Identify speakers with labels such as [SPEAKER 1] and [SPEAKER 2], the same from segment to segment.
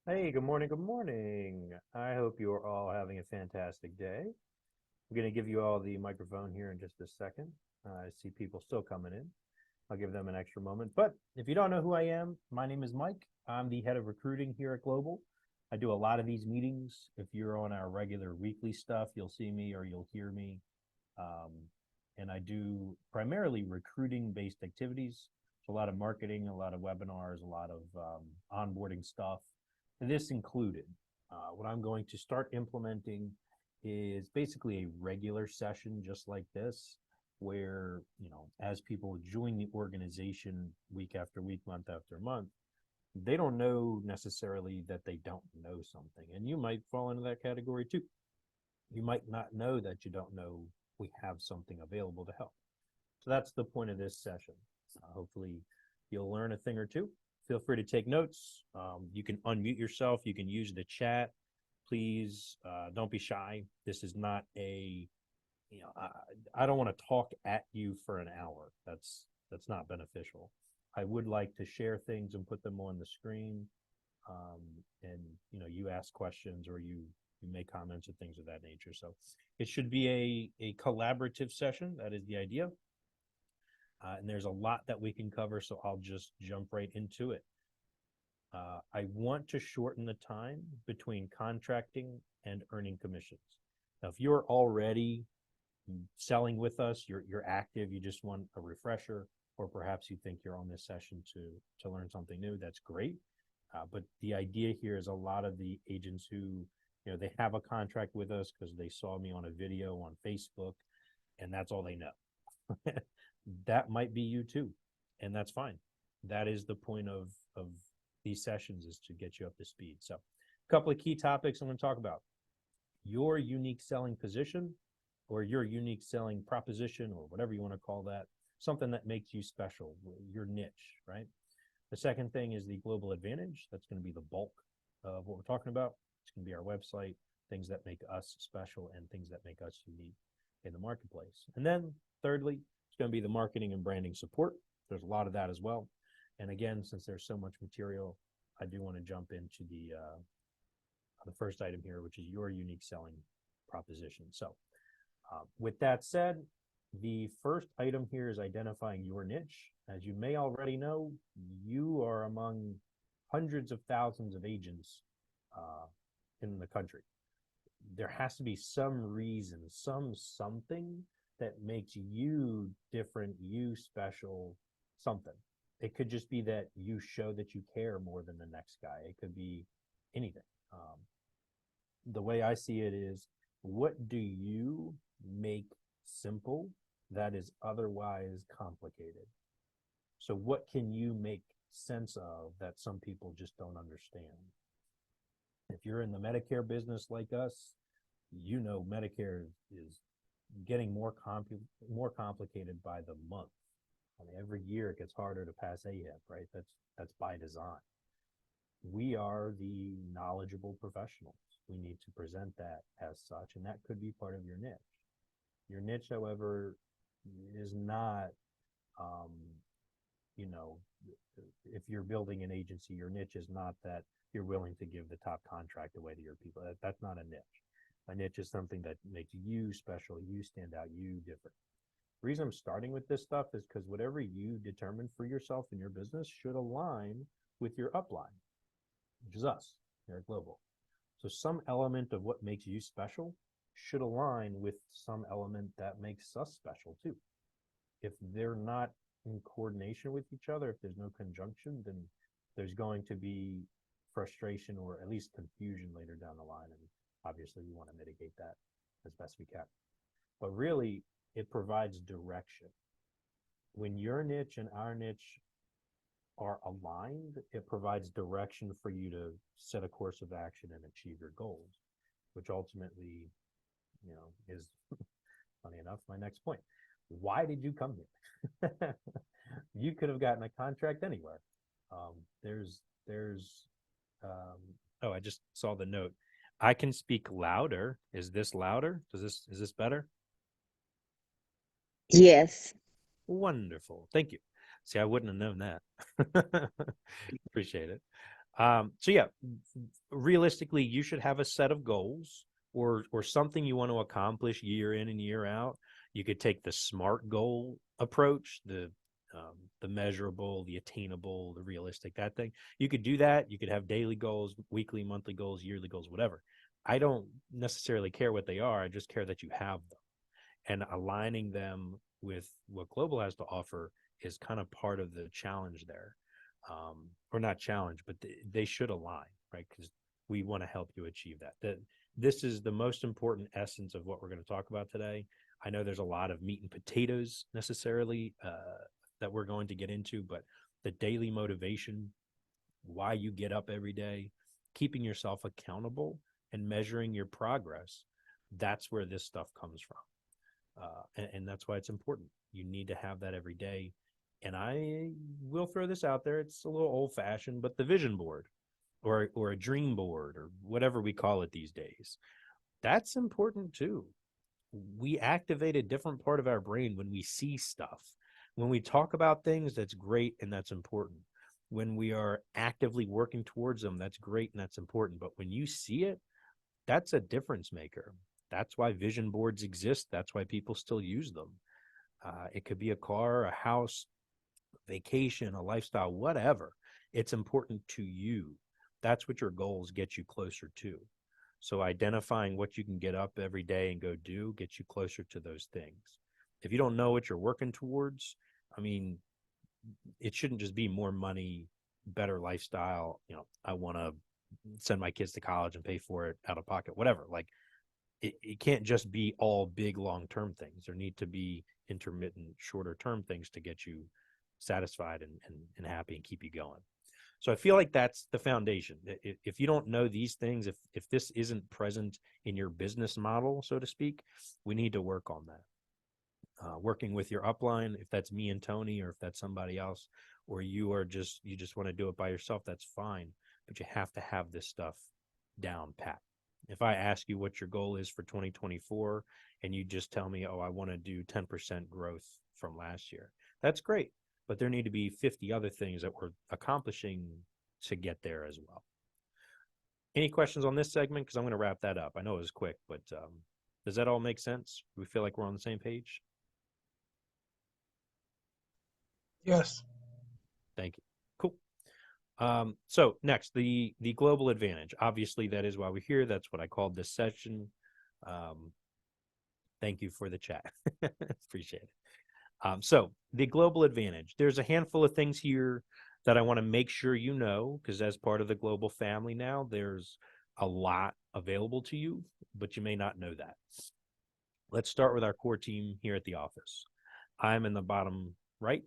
[SPEAKER 1] Hey, good morning. Good morning. I hope you are all having a fantastic day. I'm going to give you all the microphone here in just a second. I see people still coming in. I'll give them an extra moment. But if you don't know who I am, my name is Mike. I'm the head of recruiting here at Global. I do a lot of these meetings. If you're on our regular weekly stuff, you'll see me or you'll hear me. Um, and I do primarily recruiting based activities. So a lot of marketing, a lot of webinars, a lot of onboarding stuff. This included. What I'm going to start implementing is basically a regular session just like this, where, as people join the organization week after week, month after month, they don't know necessarily that they don't know something. And you might fall into that category too. You might not know that you don't know we have something available to help. So that's the point of this session. Hopefully, you'll learn a thing or two. Feel free to take notes. You can unmute yourself. You can use the chat. Please don't be shy. This is not a, I don't want to talk at you for an hour. That's not beneficial. I would like to share things and put them on the screen, um, and you ask questions or you make comments and things of that nature. So it should be a collaborative session. That is the idea. And there's a lot that we can cover, so I'll just jump right into it. I want to shorten the time between contracting and earning commissions. Now, if you're already selling with us, you're active, you just want a refresher, or perhaps you think you're on this session to learn something new, that's great. But the idea here is a lot of the agents who, they have a contract with us because they saw me on a video on Facebook, and that's all they know. That might be you too, and that's fine. That is the point of these sessions, is to get you up to speed. So a couple of key topics I'm going to talk about: your unique selling position, or your unique selling proposition, or whatever you want to call that, something that makes you special, your niche, right? The second thing is the global advantage. That's going to be the bulk of what we're talking about. It's going to be our website, things that make us special and things that make us unique in the marketplace. And then thirdly, it's going to be the marketing and branding support. There's a lot of that as well. And again, since there's so much material, I do want to jump into the first item here, which is your unique selling proposition. So with that said, the first item here is identifying your niche. As you may already know, you are among hundreds of thousands of agents uh, in the country. There has to be some reason, something that makes you different, you special, something. It could just be that you show that you care more than the next guy. It could be anything. The way I see it is, what do you make simple that is otherwise complicated? So, what can you make sense of that some people just don't understand? If you're in the Medicare business like us, Medicare is getting more complicated by the month. I mean, every year it gets harder to pass AHIP, right? That's by design. We are the knowledgeable professionals. We need to present that as such, and that could be part of your niche. Your niche, however, is not, um, you know, if you're building an agency, your niche is not that you're willing to give the top contract away to your people. That's not a niche. A niche is something that makes you special, you stand out, you different. The reason I'm starting with this stuff is because whatever you determine for yourself in your business should align with your upline, which is us here at Global. So some element of what makes you special should align with some element that makes us special too. If they're not in coordination with each other, if there's no conjunction, then there's going to be frustration or at least confusion later down the line. And obviously, we want to mitigate that as best we can. But really, it provides direction. When your niche and our niche are aligned, it provides direction for you to set a course of action and achieve your goals, which ultimately, is funny enough, my next point. Why did you come here? You could have gotten a contract anywhere. Um, there's oh, I just saw the note. I can speak louder. Is this louder? Is this better?
[SPEAKER 2] Yes.
[SPEAKER 1] Wonderful. Thank you. See, I wouldn't have known that. Appreciate it. So yeah, realistically, you should have a set of goals or something you want to accomplish year in and year out. You could take the SMART goal approach, the measurable, the attainable, the realistic, that thing. You could do that. You could have daily goals, weekly, monthly goals, yearly goals, whatever. I don't necessarily care what they are. I just care that you have them, and aligning them with what global has to offer is kind of part of the challenge there, or not challenge, but they should align, right? Because we want to help you achieve that this is the most important essence of what we're going to talk about today. I know there's a lot of meat and potatoes necessarily that we're going to get into, but the daily motivation, why you get up every day, keeping yourself accountable and measuring your progress, that's where this stuff comes from. And that's why it's important. You need to have that every day. And I will throw this out there. It's a little old fashioned, but the vision board or a dream board or whatever we call it these days, that's important too. We activate a different part of our brain when we see stuff. When we talk about things, that's great and that's important. When we are actively working towards them, that's great and that's important. But when you see it, that's a difference maker. That's why vision boards exist. That's why people still use them. It could be a car, a house, vacation, a lifestyle, whatever. It's important to you. That's what your goals get you closer to. So identifying what you can get up every day and go do gets you closer to those things. If you don't know what you're working towards, I mean, it shouldn't just be more money, better lifestyle. I want to send my kids to college and pay for it out of pocket, whatever. Like it can't just be all big long-term things. There need to be intermittent shorter term things to get you satisfied and happy and keep you going. So I feel like that's the foundation. If you don't know these things, if this isn't present in your business model, so to speak, we need to work on that. Working with your upline, if that's me and Tony, or if that's somebody else, or you just want to do it by yourself, that's fine. But you have to have this stuff down pat. If I ask you what your goal is for 2024 and you just tell me, oh, I want to do 10% growth from last year, that's great. But there need to be 50 other things that we're accomplishing to get there as well. Any questions on this segment? Because I'm going to wrap that up. I know it was quick, but does that all make sense? We feel like we're on the same page?
[SPEAKER 2] Yes.
[SPEAKER 1] Thank you. Cool. So next, the global advantage. Obviously, that is why we're here. That's what I called this session. Thank you for the chat. Appreciate it. So the global advantage. There's a handful of things here that I want to make sure you know, because as part of the global family now, there's a lot available to you, but you may not know that. Let's start with our core team here at the office. I'm in the bottom right.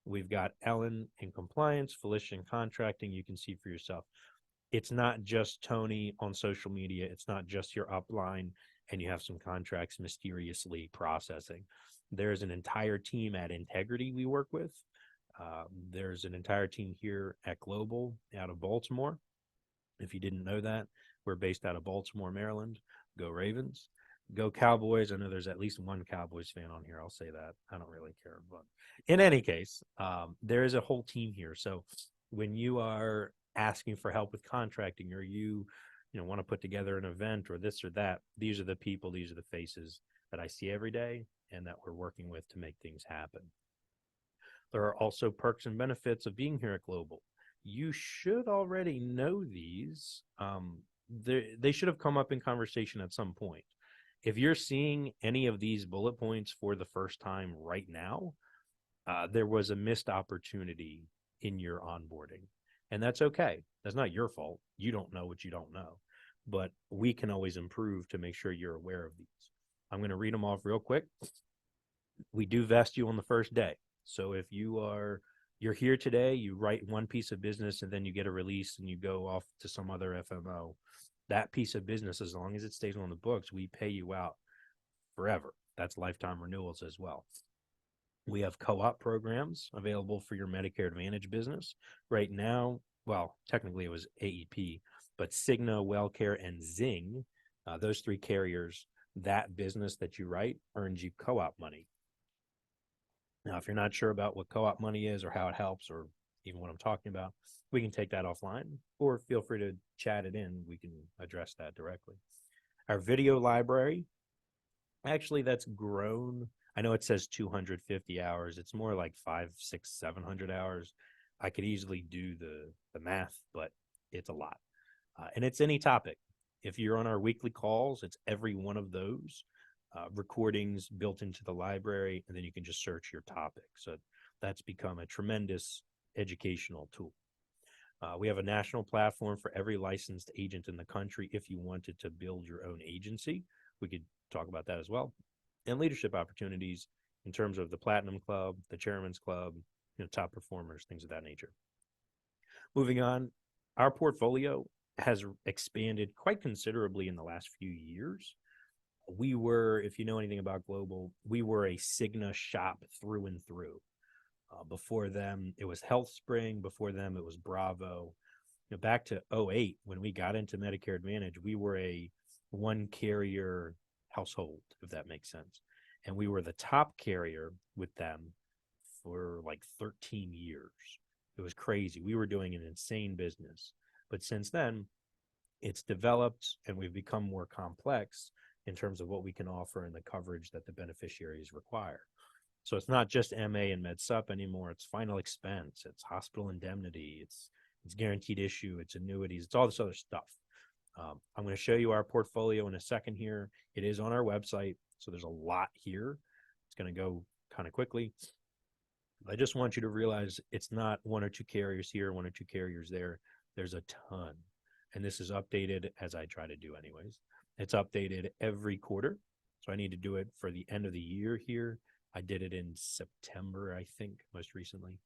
[SPEAKER 1] We've got Ellen in compliance, Felicia in contracting. You can see for yourself. It's not just Tony on social media. It's not just your upline and you have some contracts mysteriously processing. There's an entire team at Integrity we work with. There's an entire team here at Global out of Baltimore. If you didn't know that, we're based out of Baltimore, Maryland. Go Ravens. Go Cowboys. I know there's at least one Cowboys fan on here. I'll say that. I don't really care. But in any case, there is a whole team here. So when you are asking for help with contracting or you want to put together an event or this or that, these are the people, these are the faces that I see every day and that we're working with to make things happen. There are also perks and benefits of being here at Global. You should already know these. They should have come up in conversation at some point. If you're seeing any of these bullet points for the first time right now, there was a missed opportunity in your onboarding. And that's okay. That's not your fault. You don't know what you don't know. But we can always improve to make sure you're aware of these. I'm going to read them off real quick. We do vest you on the first day. So if you're here today, you write one piece of business and then you get a release and you go off to some other FMO, that piece of business, as long as it stays on the books, we pay you out forever. That's lifetime renewals as well. We have co-op programs available for your Medicare Advantage business. Right now, well, technically it was AEP, but Cigna, WellCare, and Zing, those three carriers, that business that you write earns you co-op money. Now, if you're not sure about what co-op money is or how it helps or even what I'm talking about, we can take that offline, or feel free to chat it in. We can address that directly. Our video library, actually, that's grown. I know it says 250 hours. It's more like 5, 6, 700 hours. I could easily do the math, but it's a lot. And it's any topic. If you're on our weekly calls, it's every one of those recordings built into the library, and then you can just search your topic. So that's become a tremendous educational tool. We have a national platform for every licensed agent in the country. If you wanted to build your own agency, we could talk about that as well. And leadership opportunities in terms of the Platinum Club, the Chairman's Club, top performers, things of that nature. Moving on, our portfolio has expanded quite considerably in the last few years. We were, if you know anything about global, we were a Cigna shop through and through. Before them, it was HealthSpring. Before them, it was Bravo. Back to '08, when we got into Medicare Advantage, we were a one carrier household, if that makes sense. And we were the top carrier with them for like 13 years. It was crazy. We were doing an insane business. But since then, it's developed and we've become more complex in terms of what we can offer and the coverage that the beneficiaries require. So it's not just MA and MedSup anymore. It's final expense. It's hospital indemnity. It's guaranteed issue. It's annuities. It's all this other stuff. I'm going to show you our portfolio in a second here. It is on our website, so there's a lot here. It's going to go kind of quickly. I just want you to realize it's not one or two carriers here, one or two carriers there. There's a ton. And this is updated, as I try to do anyways. It's updated every quarter. So I need to do it for the end of the year here. I did it in September, I think, most recently.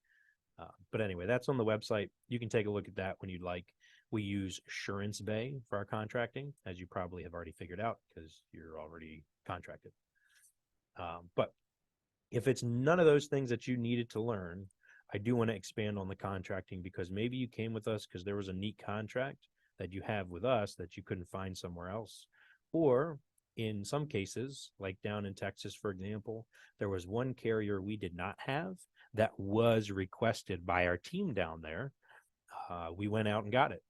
[SPEAKER 1] But anyway, that's on the website. You can take a look at that when you'd like. We use Assurance Bay for our contracting, as you probably have already figured out because you're already contracted. But if it's none of those things that you needed to learn, I do want to expand on the contracting because maybe you came with us because there was a neat contract that you have with us that you couldn't find somewhere else. Or in some cases, like down in Texas, for example, there was one carrier we did not have that was requested by our team down there. We went out and got it.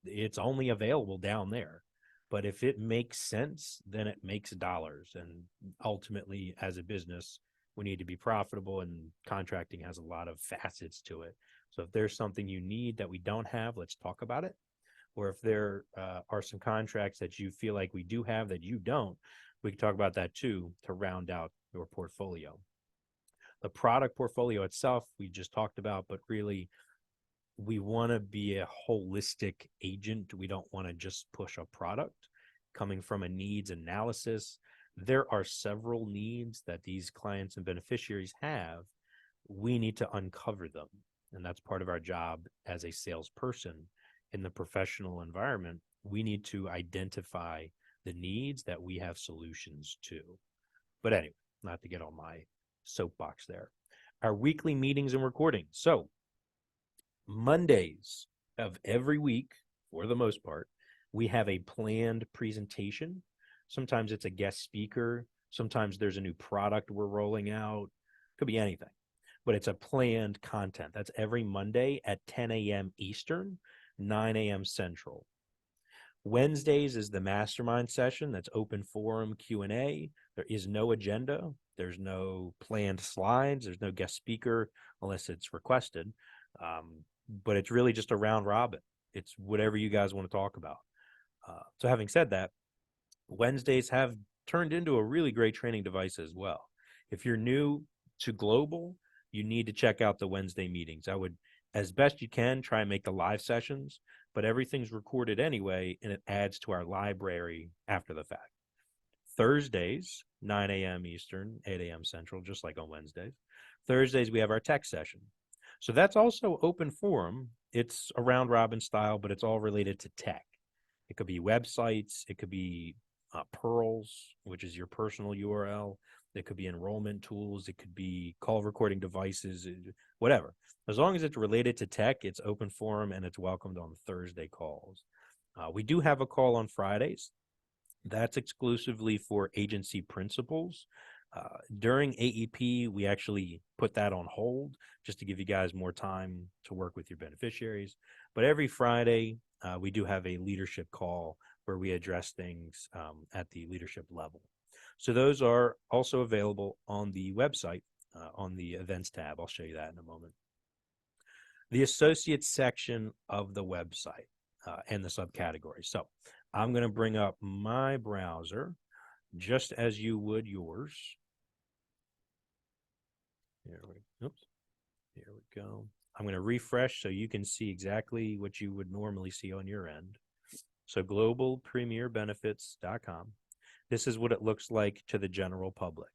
[SPEAKER 1] It's only available down there. But if it makes sense, then it makes dollars. And ultimately, as a business, we need to be profitable, and contracting has a lot of facets to it. So if there's something you need that we don't have, let's talk about it. Or if there are some contracts that you feel like we do have that you don't, we can talk about that too to round out your portfolio. The product portfolio itself, we just talked about, but really we want to be a holistic agent. We don't want to just push a product coming from a needs analysis. There are several needs that these clients and beneficiaries have. We need to uncover them. And that's part of our job as a salesperson in the professional environment. We need to identify the needs that we have solutions to. But anyway, not to get on my soapbox there. Our weekly meetings and recordings. So Mondays of every week, for the most part, we have a planned presentation. Sometimes it's a guest speaker. Sometimes there's a new product we're rolling out. Could be anything, but it's a planned content. That's every Monday at 10 a.m. Eastern, 9 a.m. Central. Wednesdays is the mastermind session. That's open forum Q&A. There is no agenda. There's no planned slides. There's no guest speaker unless it's requested. But it's really just a round robin. It's whatever you guys want to talk about. So having said that, Wednesdays have turned into a really great training device as well. If you're new to global, you need to check out the Wednesday meetings. I would, as best you can, try and make the live sessions, but everything's recorded anyway, and it adds to our library after the fact. Thursdays, 9 a.m. Eastern, 8 a.m. Central, just like on Wednesdays. Thursdays, we have our tech session. So that's also open forum. It's a round robin style, but it's all related to tech. It could be websites. It could be Pearls, which is your personal URL. It could be enrollment tools. It could be call recording devices, whatever. As long as it's related to tech, it's open forum and it's welcomed on Thursday calls. We do have a call on Fridays. That's exclusively for agency principals. During AEP, we actually put that on hold just to give you guys more time to work with your beneficiaries. But every Friday, we do have a leadership call where we address things at the leadership level. So those are also available on the website on the events tab. I'll show you that in a moment. The associates section of the website and the subcategories. So I'm going to bring up my browser just as you would yours. Here we go. I'm going to refresh so you can see exactly what you would normally see on your end. So globalpremierbenefits.com. This is what it looks like to the general public.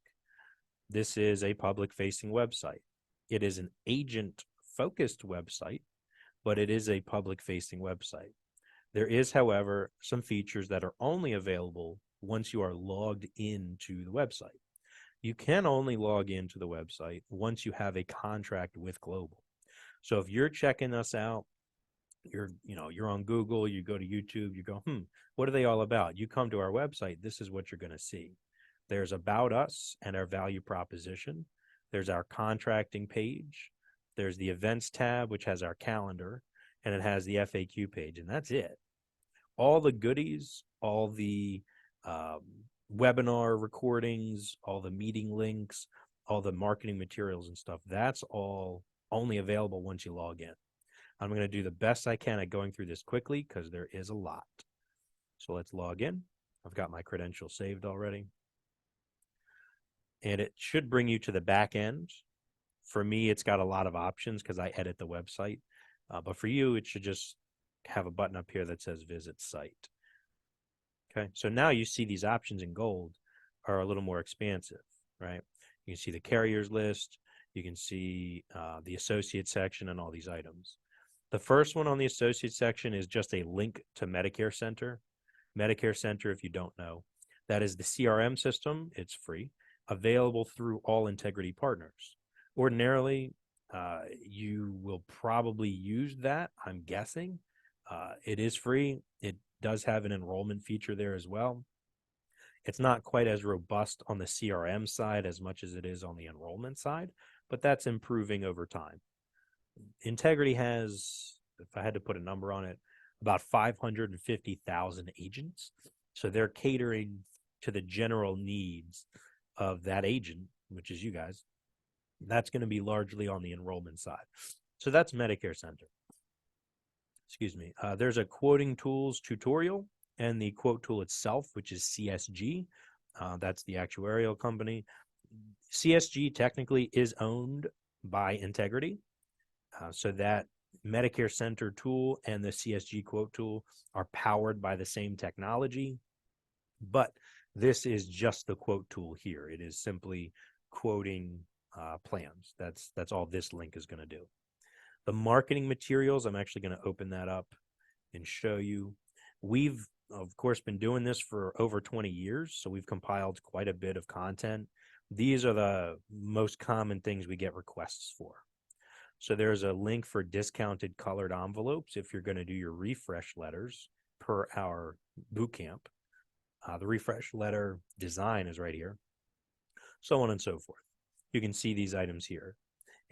[SPEAKER 1] This is a public-facing website. It is an agent-focused website, but it is a public-facing website. There is, however, some features that are only available once you are logged into the website. You can only log into the website once you have a contract with Global. So if you're checking us out, you're on Google, you go to YouTube, you go, what are they all about? You come to our website, this is what you're going to see. There's about us and our value proposition. There's our contracting page. There's the events tab, which has our calendar, and it has the FAQ page, and that's it. All the goodies, all the webinar recordings, all the meeting links, all the marketing materials and stuff, that's all only available once you log in. I'm going to do the best I can at going through this quickly because there is a lot. So let's log in. I've got my credentials saved already. And it should bring you to the back end. For me, it's got a lot of options because I edit the website. But for you, it should just have a button up here that says visit site. Okay, so now you see these options in gold are a little more expansive, right? You can see the carriers list. You can see the associate section and all these items. The first one on the associate section is just a link to Medicare Center. Medicare Center, if you don't know, that is the CRM system. It's free, available through all Integrity partners. Ordinarily, you will probably use that, I'm guessing. It is free. It does have an enrollment feature there as well. It's not quite as robust on the CRM side as much as it is on the enrollment side, but that's improving over time. Integrity has, if I had to put a number on it, about 550,000 agents. So they're catering to the general needs of that agent, which is you guys. That's going to be largely on the enrollment side. So that's Medicare Center. Excuse me. There's a quoting tools tutorial and the quote tool itself, which is CSG. That's the actuarial company. CSG technically is owned by Integrity. So that Medicare Center tool and the CSG quote tool are powered by the same technology, but this is just the quote tool here. It is simply quoting plans. That's all this link is going to do. The marketing materials, I'm actually going to open that up and show you. We've, of course, been doing this for over 20 years, so we've compiled quite a bit of content. These are the most common things we get requests for. So there's a link for discounted colored envelopes if you're going to do your refresh letters per our boot camp. The refresh letter design is right here, so on and so forth. You can see these items here.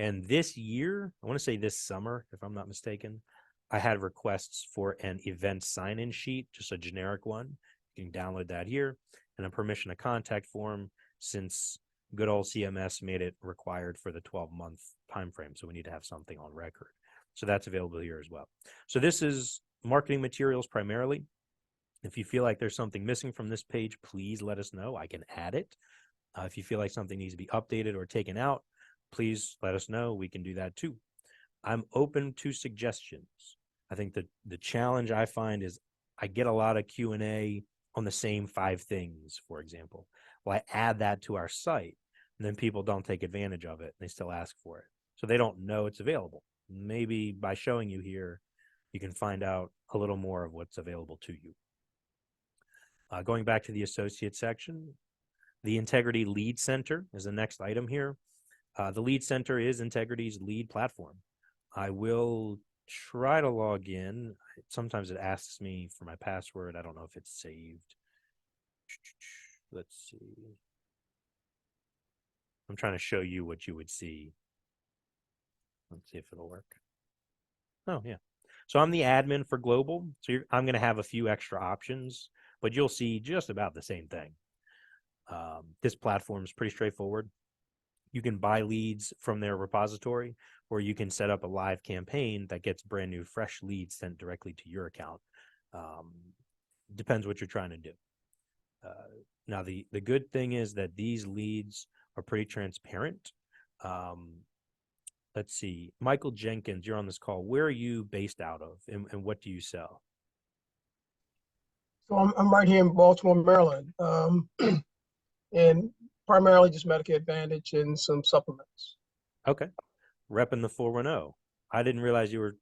[SPEAKER 1] And this year, I want to say this summer, if I'm not mistaken, I had requests for an event sign-in sheet, just a generic one. You can download that here, and a permission to contact form, since good old CMS made it required for the 12-month time frame, so we need to have something on record. So that's available here as well. So this is marketing materials primarily. If you feel like there's something missing from this page, please let us know. I can add it. If you feel like something needs to be updated or taken out, please let us know. We can do that too. I'm open to suggestions. I think that the challenge I find is I get a lot of Q&A on the same 5 things, for example. Well, I add that to our site, and then people don't take advantage of it. They still ask for it. So they don't know it's available. Maybe by showing you here, you can find out a little more of what's available to you. Going back to the associate section, the Integrity Lead Center is the next item here. The Lead Center is Integrity's lead platform. I will try to log in. Sometimes it asks me for my password. I don't know if it's saved. Let's see. I'm trying to show you what you would see. Let's see if it'll work. Oh, yeah. So I'm the admin for global. So I'm going to have a few extra options, but you'll see just about the same thing. This platform is pretty straightforward. You can buy leads from their repository, or you can set up a live campaign that gets brand new, fresh leads sent directly to your account. Um, Depends what you're trying to do. Now, the good thing is that these leads are pretty transparent. Um, let's see. Michael Jenkins, you're on this call. Where are you based out of, and what do you sell?
[SPEAKER 2] So I'm right here in Baltimore, Maryland, and primarily just Medicare Advantage and some supplements.
[SPEAKER 1] Okay. Repping the 410. I didn't realize you were,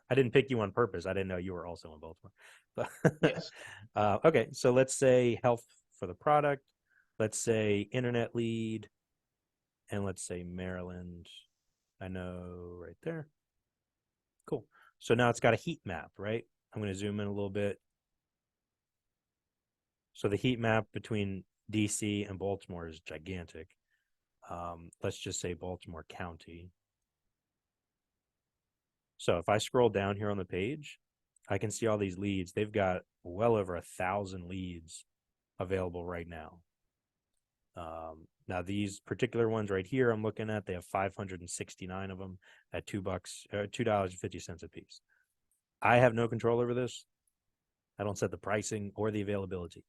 [SPEAKER 1] I didn't pick you on purpose. I didn't know you were also in Baltimore. But
[SPEAKER 2] Yes.
[SPEAKER 1] okay. So let's say health for the product. Let's say internet lead. And let's say Maryland. I know right there. Cool. So now it's got a heat map, right? I'm going to zoom in a little bit. So the heat map between DC and Baltimore is gigantic. Let's just say Baltimore County. So if I scroll down here on the page, I can see all these leads. They've got well over 1,000 leads available right now. Now these particular ones right here, I'm looking at, they have 569 of them at $2.50 a piece. I have no control over this. I don't set the pricing or the availability.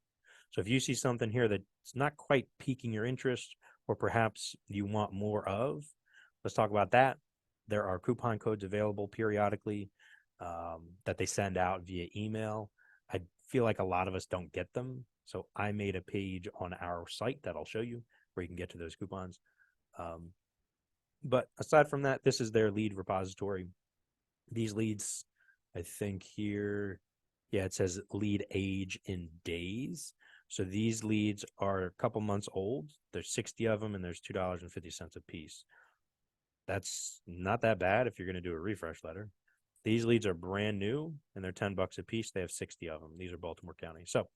[SPEAKER 1] So if you see something here that's not quite piquing your interest, or perhaps you want more of, let's talk about that. There are coupon codes available periodically that they send out via email. I feel like a lot of us don't get them. So I made a page on our site that I'll show you where you can get to those coupons. But aside from that, this is their lead repository. These leads, I think here, yeah, it says lead age in days. So these leads are a couple months old. There's 60 of them, and there's $2.50 a piece. That's not that bad if you're going to do a refresh letter. These leads are brand new, and they're $10 a piece. They have 60 of them. These are Baltimore County. So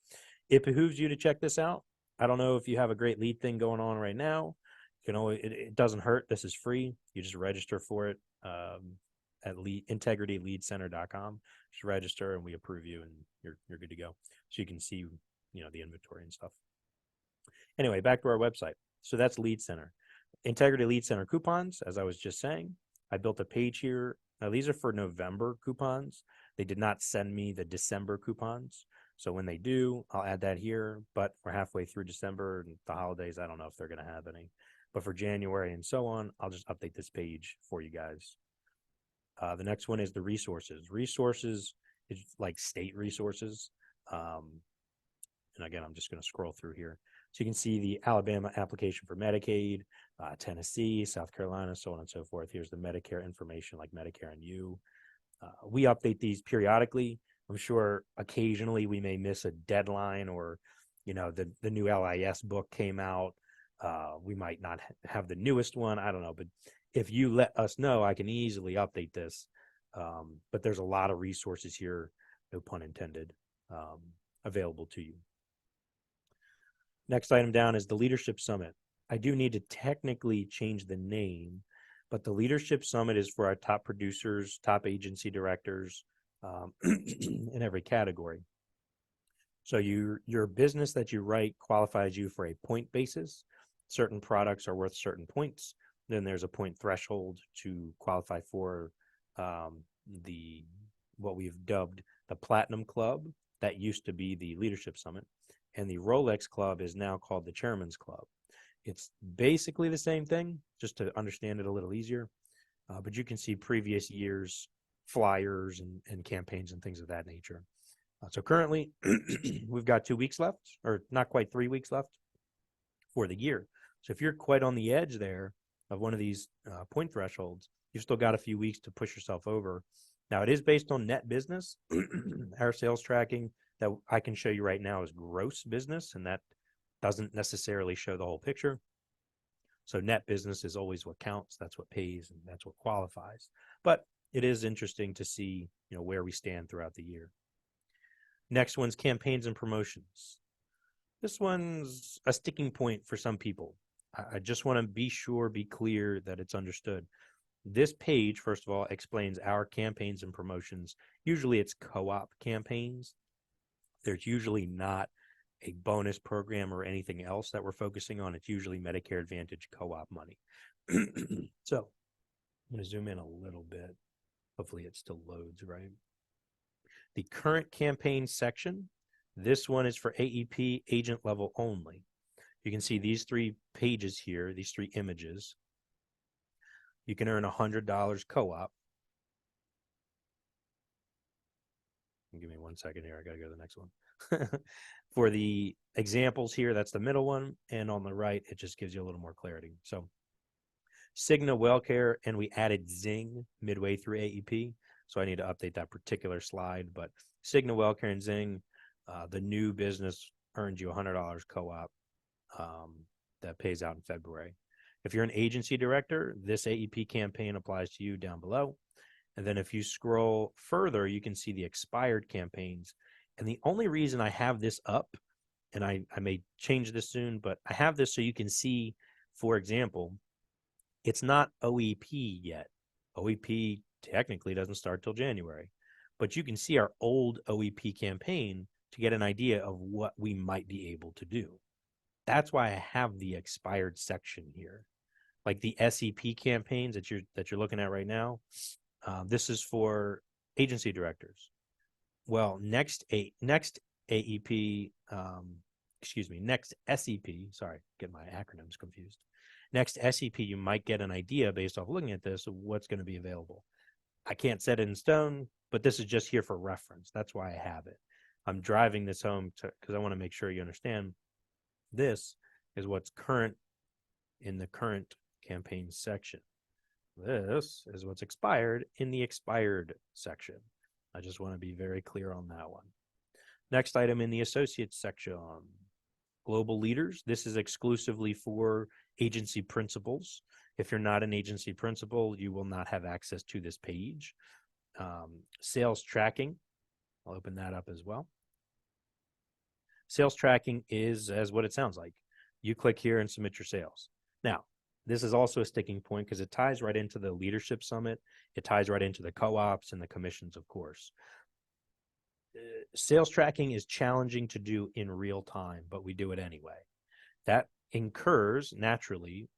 [SPEAKER 1] it behooves you to check this out. I don't know if you have a great lead thing going on right now. You can always, it doesn't hurt. This is free. You just register for it at integrityleadcenter.com. Just register, and we approve you, and you're good to go. So you can see the inventory and stuff. Anyway, back to our website. So that's Lead Center. Integrity Lead Center coupons, as I was just saying. I built a page here. Now, these are for November coupons. They did not send me the December coupons. So when they do, I'll add that here. But we're halfway through December and the holidays. I don't know if they're going to have any. But for January and so on, I'll just update this page for you guys. The next one is the resources. Resources is like state resources. And again, I'm just going to scroll through here. So you can see the Alabama application for Medicaid, Tennessee, South Carolina, so on and so forth. Here's the Medicare information like Medicare and You. We update these periodically. I'm sure occasionally we may miss a deadline, or, the new LIS book came out. We might not have the newest one. I don't know. But if you let us know, I can easily update this. But there's a lot of resources here, no pun intended, available to you. Next item down is the Leadership Summit. I do need to technically change the name, but the Leadership Summit is for our top producers, top agency directors, in every category. So your business that you write qualifies you for a point basis. Certain products are worth certain points. Then there's a point threshold to qualify for what we've dubbed the Platinum Club. That used to be the Leadership Summit. And the Rolex Club is now called the Chairman's Club. It's basically the same thing, just to understand it a little easier. But you can see previous years' flyers and campaigns and things of that nature. So currently, we've got 2 weeks left, or not quite 3 weeks left for the year. So if you're quite on the edge there of one of these point thresholds, you've still got a few weeks to push yourself over. Now, it is based on net business. Our sales tracking that I can show you right now is gross business, and that doesn't necessarily show the whole picture. So net business is always what counts. That's what pays, and that's what qualifies. But it is interesting to see, where we stand throughout the year. Next one's campaigns and promotions. This one's a sticking point for some people. I just want to be clear that it's understood. This page, first of all, explains our campaigns and promotions. Usually it's co-op campaigns. There's usually not a bonus program or anything else that we're focusing on. It's usually Medicare Advantage co-op money. So I'm going to zoom in a little bit. Hopefully it still loads, right? The current campaign section, this one is for AEP agent level only. You can see these 3 pages here, these 3 images. You can earn $100 co-op. Give me 1 second here. I got to go to the next one. For the examples here, that's the middle one. And on the right, it just gives you a little more clarity. So Cigna WellCare, and we added Zing midway through AEP. So I need to update that particular slide. But Cigna WellCare and Zing, the new business earns you $100 co-op that pays out in February. If you're an agency director, this AEP campaign applies to you down below. And then if you scroll further, you can see the expired campaigns. And the only reason I have this up, and I may change this soon, but I have this so you can see, for example, it's not OEP yet. OEP technically doesn't start till January. But you can see our old OEP campaign to get an idea of what we might be able to do. That's why I have the expired section here. Like the SEP campaigns that you're looking at right now, this is for agency directors. Well, next AEP, next SEP, sorry, get my acronyms confused. Next SEP, you might get an idea based off looking at this of what's going to be available. I can't set it in stone, but this is just here for reference. That's why I have it. I'm driving this home because I want to make sure you understand this is what's current in the current campaign section. This is what's expired in the expired section. I just want to be very clear on that one. Next item in the associates section, global leaders. This is exclusively for agency principals. If you're not an agency principal, you will not have access to this page. Sales tracking, I'll open that up as well. Sales tracking is as what it sounds like. You click here and submit your sales. Now, this is also a sticking point because it ties right into the leadership summit. It ties right into the co-ops and the commissions, of course. Sales tracking is challenging to do in real time, but we do it anyway. That incurs, naturally,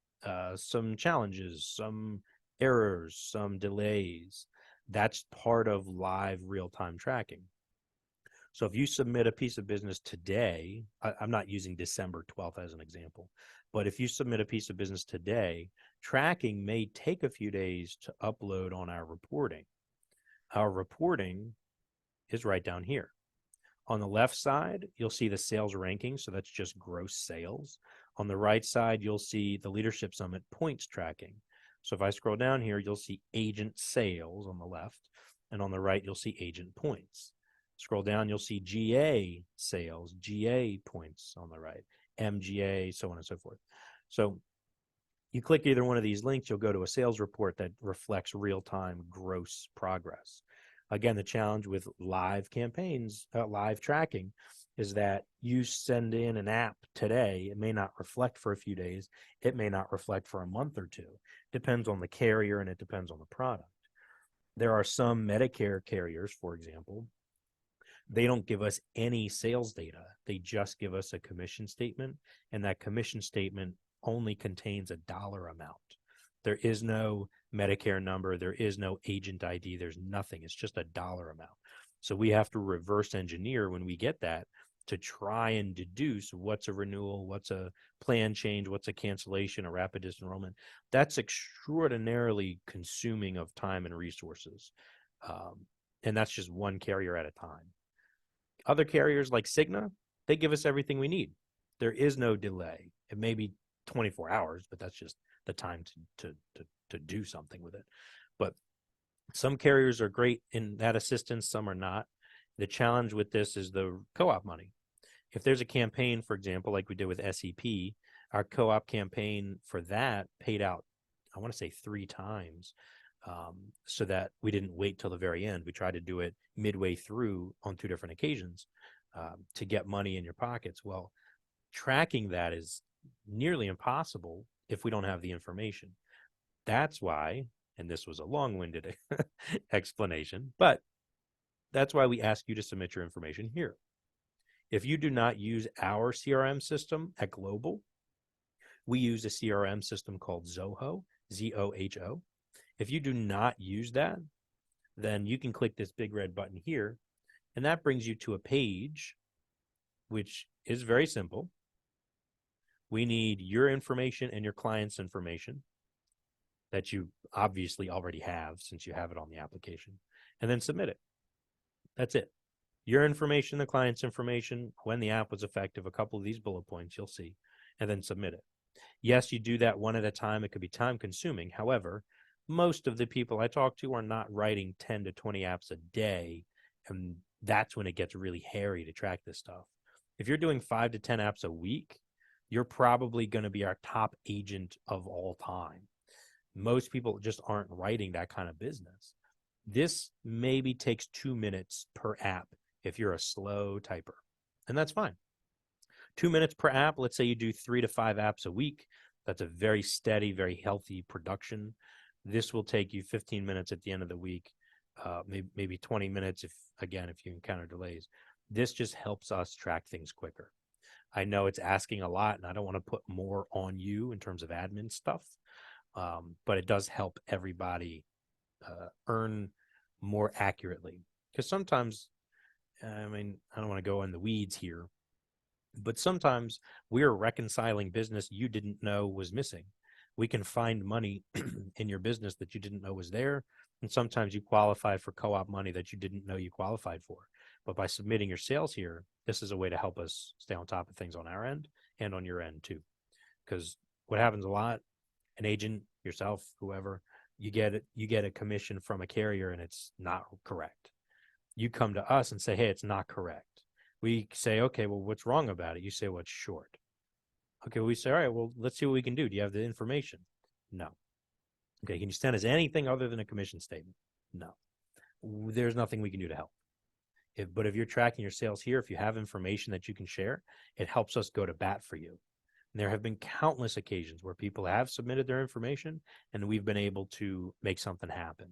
[SPEAKER 1] some challenges, some errors, some delays. That's part of live real-time tracking. So if you submit a piece of business today, I'm not using December 12th as an example, but if you submit a piece of business today, tracking may take a few days to upload on our reporting. Our reporting is right down here. On the left side, you'll see the sales ranking, so that's just gross sales. On the right side, you'll see the Leadership Summit points tracking. So if I scroll down here, you'll see agent sales on the left, and on the right, you'll see agent points. Scroll down, you'll see GA sales, GA points on the right, MGA, so on and so forth. So you click either one of these links, you'll go to a sales report that reflects real-time gross progress. Again, the challenge with live campaigns, live tracking, is that you send in an app today. It may not reflect for a few days. It may not reflect for a month or two. Depends on the carrier and it depends on the product. There are some Medicare carriers, for example, they don't give us any sales data. They just give us a commission statement, and that commission statement only contains a dollar amount. There is no Medicare number. There is no agent ID. There's nothing. It's just a dollar amount. So we have to reverse engineer when we get that to try and deduce what's a renewal, what's a plan change, what's a cancellation, a rapid disenrollment. That's extraordinarily consuming of time and resources. And that's just one carrier at a time. Other carriers like Cigna, they give us everything we need. There is no delay. It may be 24 hours, but that's just the time to do something with it. But some carriers are great in that assistance, some are not. The challenge with this is the co-op money. If there's a campaign, for example, like we did with SEP, our co-op campaign for that paid out, I want to say 3 times, so that we didn't wait till the very end. We tried to do it midway through on 2 different occasions to get money in your pockets. Well, tracking that is nearly impossible if we don't have the information. That's why, and this was a long-winded explanation, but that's why we ask you to submit your information here. If you do not use our CRM system at Global, we use a CRM system called Zoho, Z-O-H-O. If you do not use that, then you can click this big red button here, and that brings you to a page which is very simple. We need your information and your client's information that you obviously already have since you have it on the application, and then submit it. That's it. Your information, the client's information, when the app was effective, a couple of these bullet points you'll see, and then submit it. Yes, you do that one at a time. It could be time consuming. However, most of the people I talk to are not writing 10 to 20 apps a day, and that's when it gets really hairy to track this stuff. If you're doing 5 to 10 apps a week, you're probably going to be our top agent of all time. Most people just aren't writing that kind of business. This maybe takes 2 minutes per app if you're a slow typer, and that's fine. 2 minutes per app. Let's say you do 3 to 5 apps a week. That's a very steady, very healthy production. This will take you 15 minutes at the end of the week, maybe 20 minutes if you encounter delays. This just helps us track things quicker. I know it's asking a lot, and I don't want to put more on you in terms of admin stuff, but it does help everybody earn more accurately. Because sometimes, I don't want to go in the weeds here, but sometimes we're reconciling business you didn't know was missing. We can find money in your business that you didn't know was there. And sometimes you qualify for co-op money that you didn't know you qualified for. But by submitting your sales here, this is a way to help us stay on top of things on our end and on your end too. Because what happens a lot, an agent, yourself, whoever, you get a commission from a carrier and it's not correct. You come to us and say, hey, it's not correct. We say, okay, well, what's wrong about it? You say, well, it's short. Okay, we say, all right, well, let's see what we can do. Do you have the information? No. Okay, can you send us anything other than a commission statement? No. There's nothing we can do to help. But if you're tracking your sales here, if you have information that you can share, it helps us go to bat for you. And there have been countless occasions where people have submitted their information and we've been able to make something happen.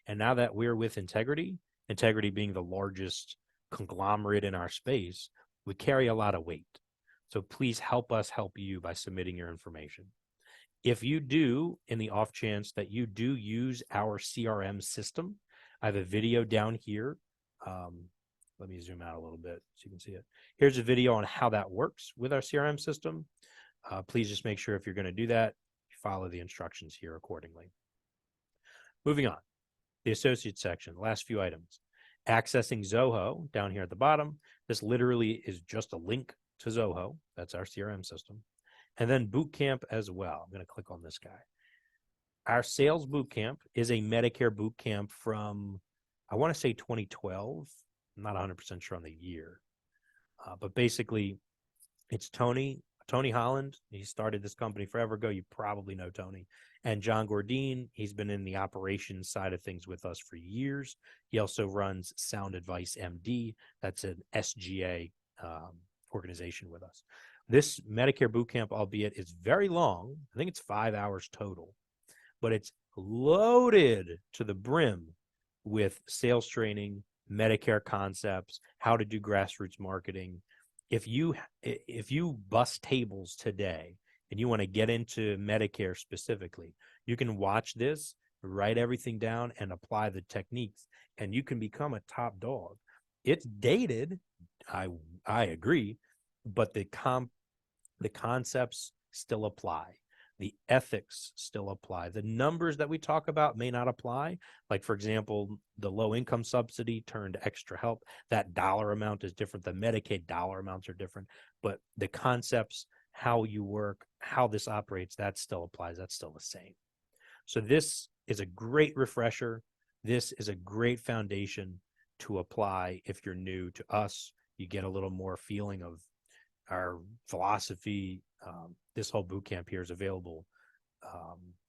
[SPEAKER 1] And now that we're with Integrity, Integrity being the largest conglomerate in our space, we carry a lot of weight. So please help us help you by submitting your information. If you do, in the off chance that you do use our CRM system, I have a video down here. Let me zoom out a little bit so you can see it. Here's a video on how that works with our CRM system. Please just make sure if you're going to do that, you follow the instructions here accordingly. Moving on, the associate section, the last few items. Accessing Zoho down here at the bottom. This literally is just a link to Zoho. That's our CRM system. And then Bootcamp as well. I'm going to click on this guy. Our sales bootcamp is a Medicare bootcamp from, I want to say 2012. I'm not 100% sure on the year. But basically, it's Tony Holland. He started this company forever ago. You probably know Tony. And John Gordine, he's been in the operations side of things with us for years. He also runs Sound Advice MD. That's an SGA organization with us. This Medicare bootcamp, albeit is very long, I think it's 5 hours total, but it's loaded to the brim with sales training, Medicare concepts, how to do grassroots marketing. If you bust tables today and you want to get into Medicare specifically, you can watch this, write everything down, and apply the techniques, and you can become a top dog. It's dated, I agree, but the concepts still apply. The ethics still apply. The numbers that we talk about may not apply. Like, for example, the low income subsidy turned extra help. That dollar amount is different. The Medicaid dollar amounts are different. But the concepts, how you work, how this operates, that still applies. That's still the same. So this is a great refresher. This is a great foundation to apply if you're new to us. You get a little more feeling of our philosophy. This whole boot camp here is available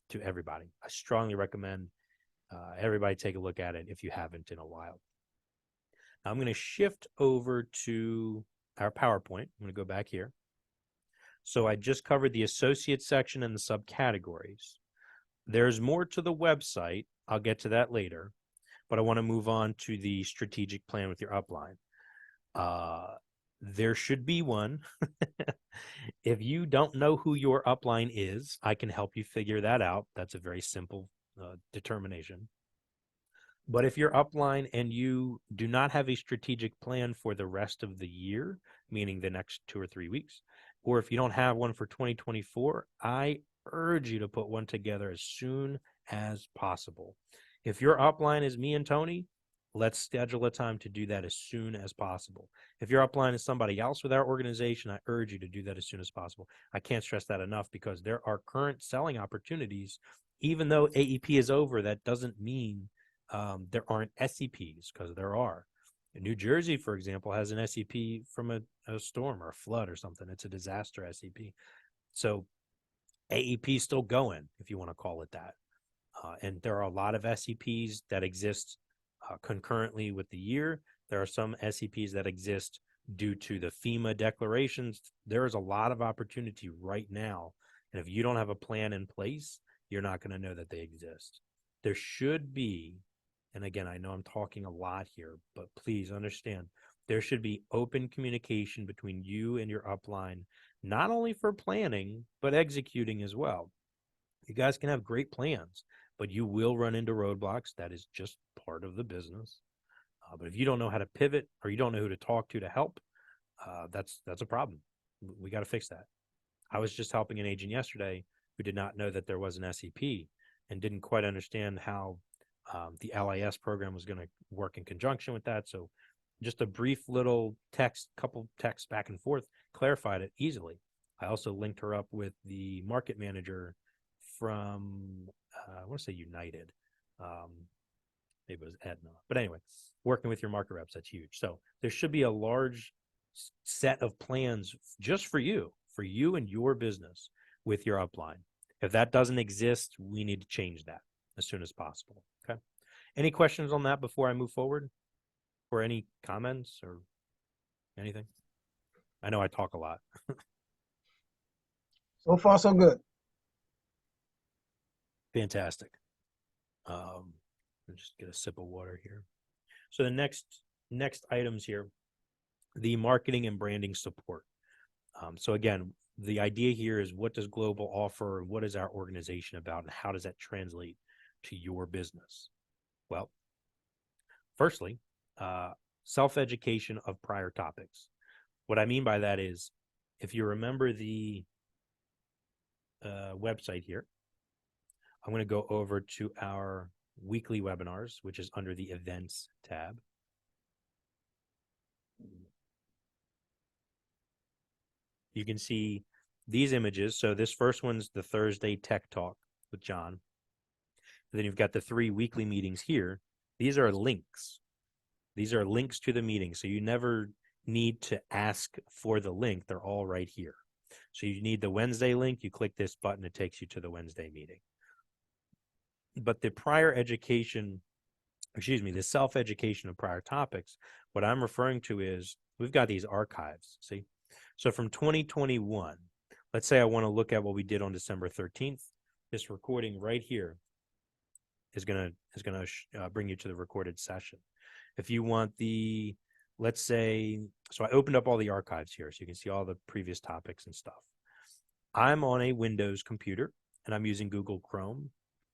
[SPEAKER 1] to everybody. I strongly recommend everybody take a look at it if you haven't in a while. Now I'm going to shift over to our PowerPoint. I'm going to go back here. So I just covered the associate section and the subcategories. There's more to the website. I'll get to that later, but I want to move on to the strategic plan with your upline. There should be one. If you don't know who your upline is, I can help you figure that out. That's a very simple determination. But if you're upline and you do not have a strategic plan for the rest of the year, meaning the next 2 or 3 weeks, or if you don't have one for 2024, I urge you to put one together as soon as possible. If your upline is me and Tony, let's schedule a time to do that as soon as possible. If your upline is somebody else with our organization, I urge you to do that as soon as possible. I can't stress that enough because there are current selling opportunities. Even though AEP is over, that doesn't mean there aren't SEPs, because there are. In New Jersey, for example, has an SEP from a storm or a flood or something. It's a disaster SEP. So AEP is still going, if you want to call it that. And there are a lot of SEPs that exist concurrently with the year. There are some SEPs that exist due to the FEMA declarations. There is a lot of opportunity right now. And if you don't have a plan in place, you're not going to know that they exist. There should be, and again, I know I'm talking a lot here, but please understand, there should be open communication between you and your upline, not only for planning, but executing as well. You guys can have great plans, but you will run into roadblocks. That is just part of the business. But if you don't know how to pivot or you don't know who to talk to help, that's a problem. We got to fix that. I was just helping an agent yesterday who did not know that there was an SEP and didn't quite understand how the LIS program was going to work in conjunction with that. So just a brief little text, couple texts back and forth, clarified it easily. I also linked her up with the market manager from, I want to say United. Maybe it was Aetna. But anyway, working with your market reps, that's huge. So there should be a large set of plans just for you and your business with your upline. If that doesn't exist, we need to change that as soon as possible. Okay. Any questions on that before I move forward? Or any comments or anything? I know I talk a lot.
[SPEAKER 2] So far, so good.
[SPEAKER 1] Fantastic. I'll just get a sip of water here. So the next items here, the marketing and branding support. So again, the idea here is, what does Global offer? What is our organization about? And how does that translate to your business? Well, firstly, self-education of prior topics. What I mean by that is, if you remember the website here, I'm going to go over to our weekly webinars, which is under the events tab. You can see these images. So this first one's the Thursday Tech Talk with John. And then you've got the 3 weekly meetings here. These are links. These are links to the meeting. So you never need to ask for the link. They're all right here. So you need the Wednesday link. You click this button, it takes you to the Wednesday meeting. But the prior education, the self-education of prior topics, what I'm referring to is, we've got these archives, see? So from 2021, let's say I want to look at what we did on December 13th. This recording right here is going to bring you to the recorded session. If you want the, let's say, so I opened up all the archives here so you can see all the previous topics and stuff. I'm on a Windows computer and I'm using Google Chrome.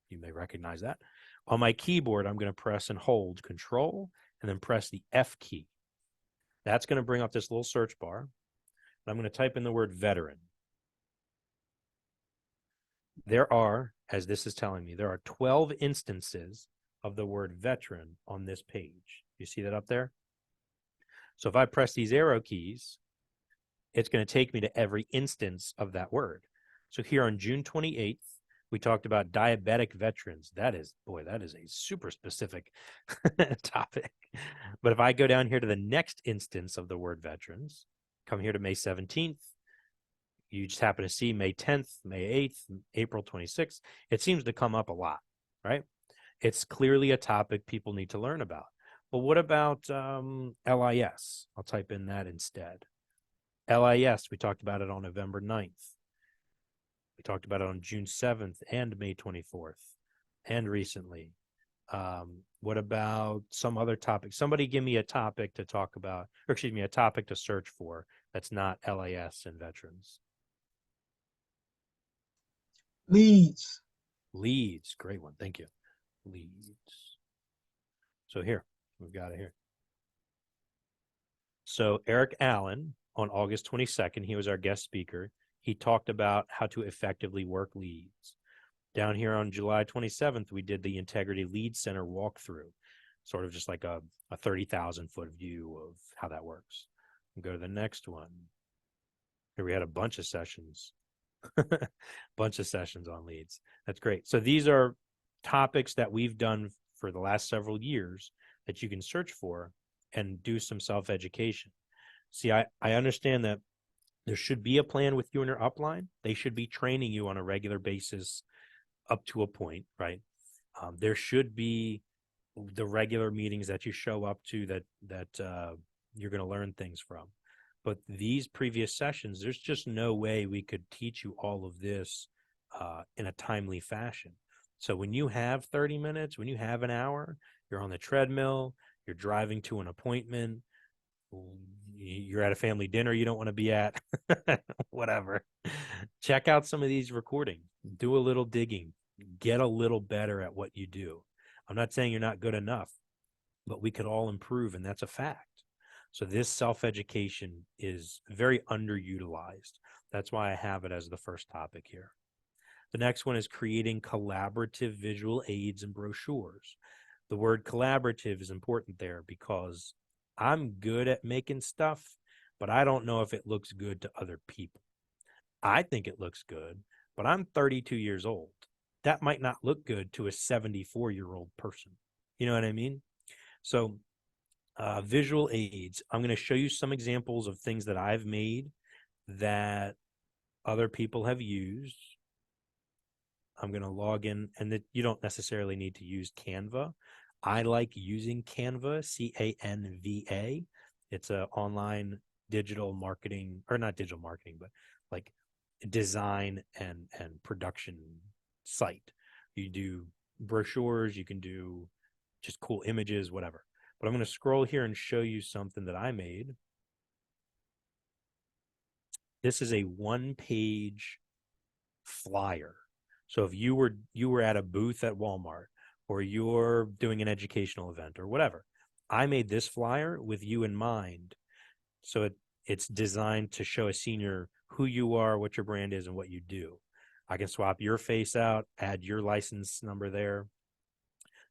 [SPEAKER 1] You may recognize that. On my keyboard, I'm going to press and hold Control and then press the F key. That's going to bring up this little search bar. I'm going to type in the word veteran. There are, as this is telling me, there are 12 instances of the word veteran on this page. You see that up there? So if I press these arrow keys, it's going to take me to every instance of that word. So here on June 28th, we talked about diabetic veterans. That is a super specific topic. But if I go down here to the next instance of the word veterans, come here to May 17th, you just happen to see May 10th, May 8th, April 26th. It seems to come up a lot, right? It's clearly a topic people need to learn about. But what about LIS? I'll type in that instead. LIS, we talked about it on November 9th. We talked about it on June 7th and May 24th, and recently. What about some other topic? Somebody give me a topic to talk about, or excuse me, a topic to search for that's not LIS and veterans.
[SPEAKER 2] Leads.
[SPEAKER 1] Leads, great one. Thank you. Leads. So here, we've got it here. So Eric Allen, on August 22nd, he was our guest speaker. He talked about how to effectively work leads. Down here on July 27th, we did the Integrity Lead Center walkthrough, sort of just like a 30,000 foot view of how that works. We'll go to the next one. Here we had a bunch of sessions, bunch of sessions on leads. That's great. So these are topics that we've done for the last several years that you can search for and do some self-education. See, I understand that there should be a plan with you and your upline. They should be training you on a regular basis up to a point, right? There should be the regular meetings that you show up to that you're going to learn things from. But these previous sessions, there's just no way we could teach you all of this in a timely fashion. So when you have 30 minutes, when you have an hour, you're on the treadmill, you're driving to an appointment, you're at a family dinner you don't want to be at, whatever. Check out some of these recordings, do a little digging, get a little better at what you do. I'm not saying you're not good enough, but we could all improve, and that's a fact. So this self-education is very underutilized. That's why I have it as the first topic here. The next one is creating collaborative visual aids and brochures. The word collaborative is important there because I'm good at making stuff, but I don't know if it looks good to other people. I think it looks good, but I'm 32 years old. That might not look good to a 74-year-old person. You know what I mean? So visual aids, I'm going to show you some examples of things that I've made that other people have used. I'm going to log in, and that you don't necessarily need to use Canva. I like using Canva, Canva. It's an online digital marketing, or not digital marketing, but like design and production site. You do brochures, you can do just cool images, whatever. But I'm going to scroll here and show you something that I made. This is a one-page flyer. So if you were at a booth at Walmart, or you're doing an educational event or whatever, I made this flyer with you in mind. So it's designed to show a senior who you are, what your brand is, and what you do. I can swap your face out, add your license number there,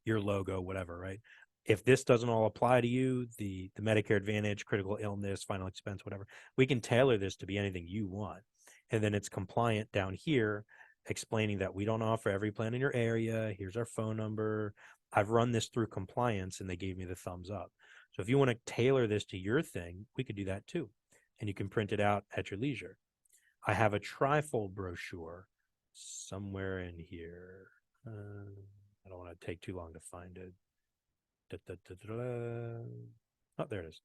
[SPEAKER 1] your logo, whatever, right? If this doesn't all apply to you, the Medicare Advantage, critical illness, final expense, whatever, we can tailor this to be anything you want. And then it's compliant down here, explaining that we don't offer every plan in your area. Here's our phone number. I've run this through compliance and they gave me the thumbs up. So if you want to tailor this to your thing, we could do that too. And you can print it out at your leisure. I have a trifold brochure somewhere in here. I don't want to take too long to find it. Oh, there it is.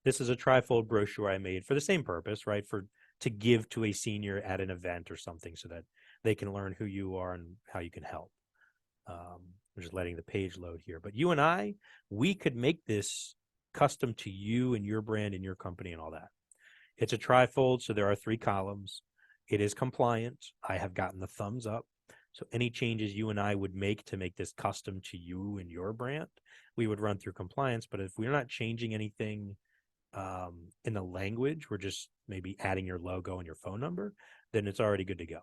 [SPEAKER 1] This is a trifold brochure I made for the same purpose, right? To give to a senior at an event or something so that they can learn who you are and how you can help. I'm just letting the page load here. But you and I, we could make this custom to you and your brand and your company and all that. It's a trifold, so there are 3 columns. It is compliant. I have gotten the thumbs up. So any changes you and I would make to make this custom to you and your brand, we would run through compliance. But if we're not changing anything in the language, we're just maybe adding your logo and your phone number, then it's already good to go.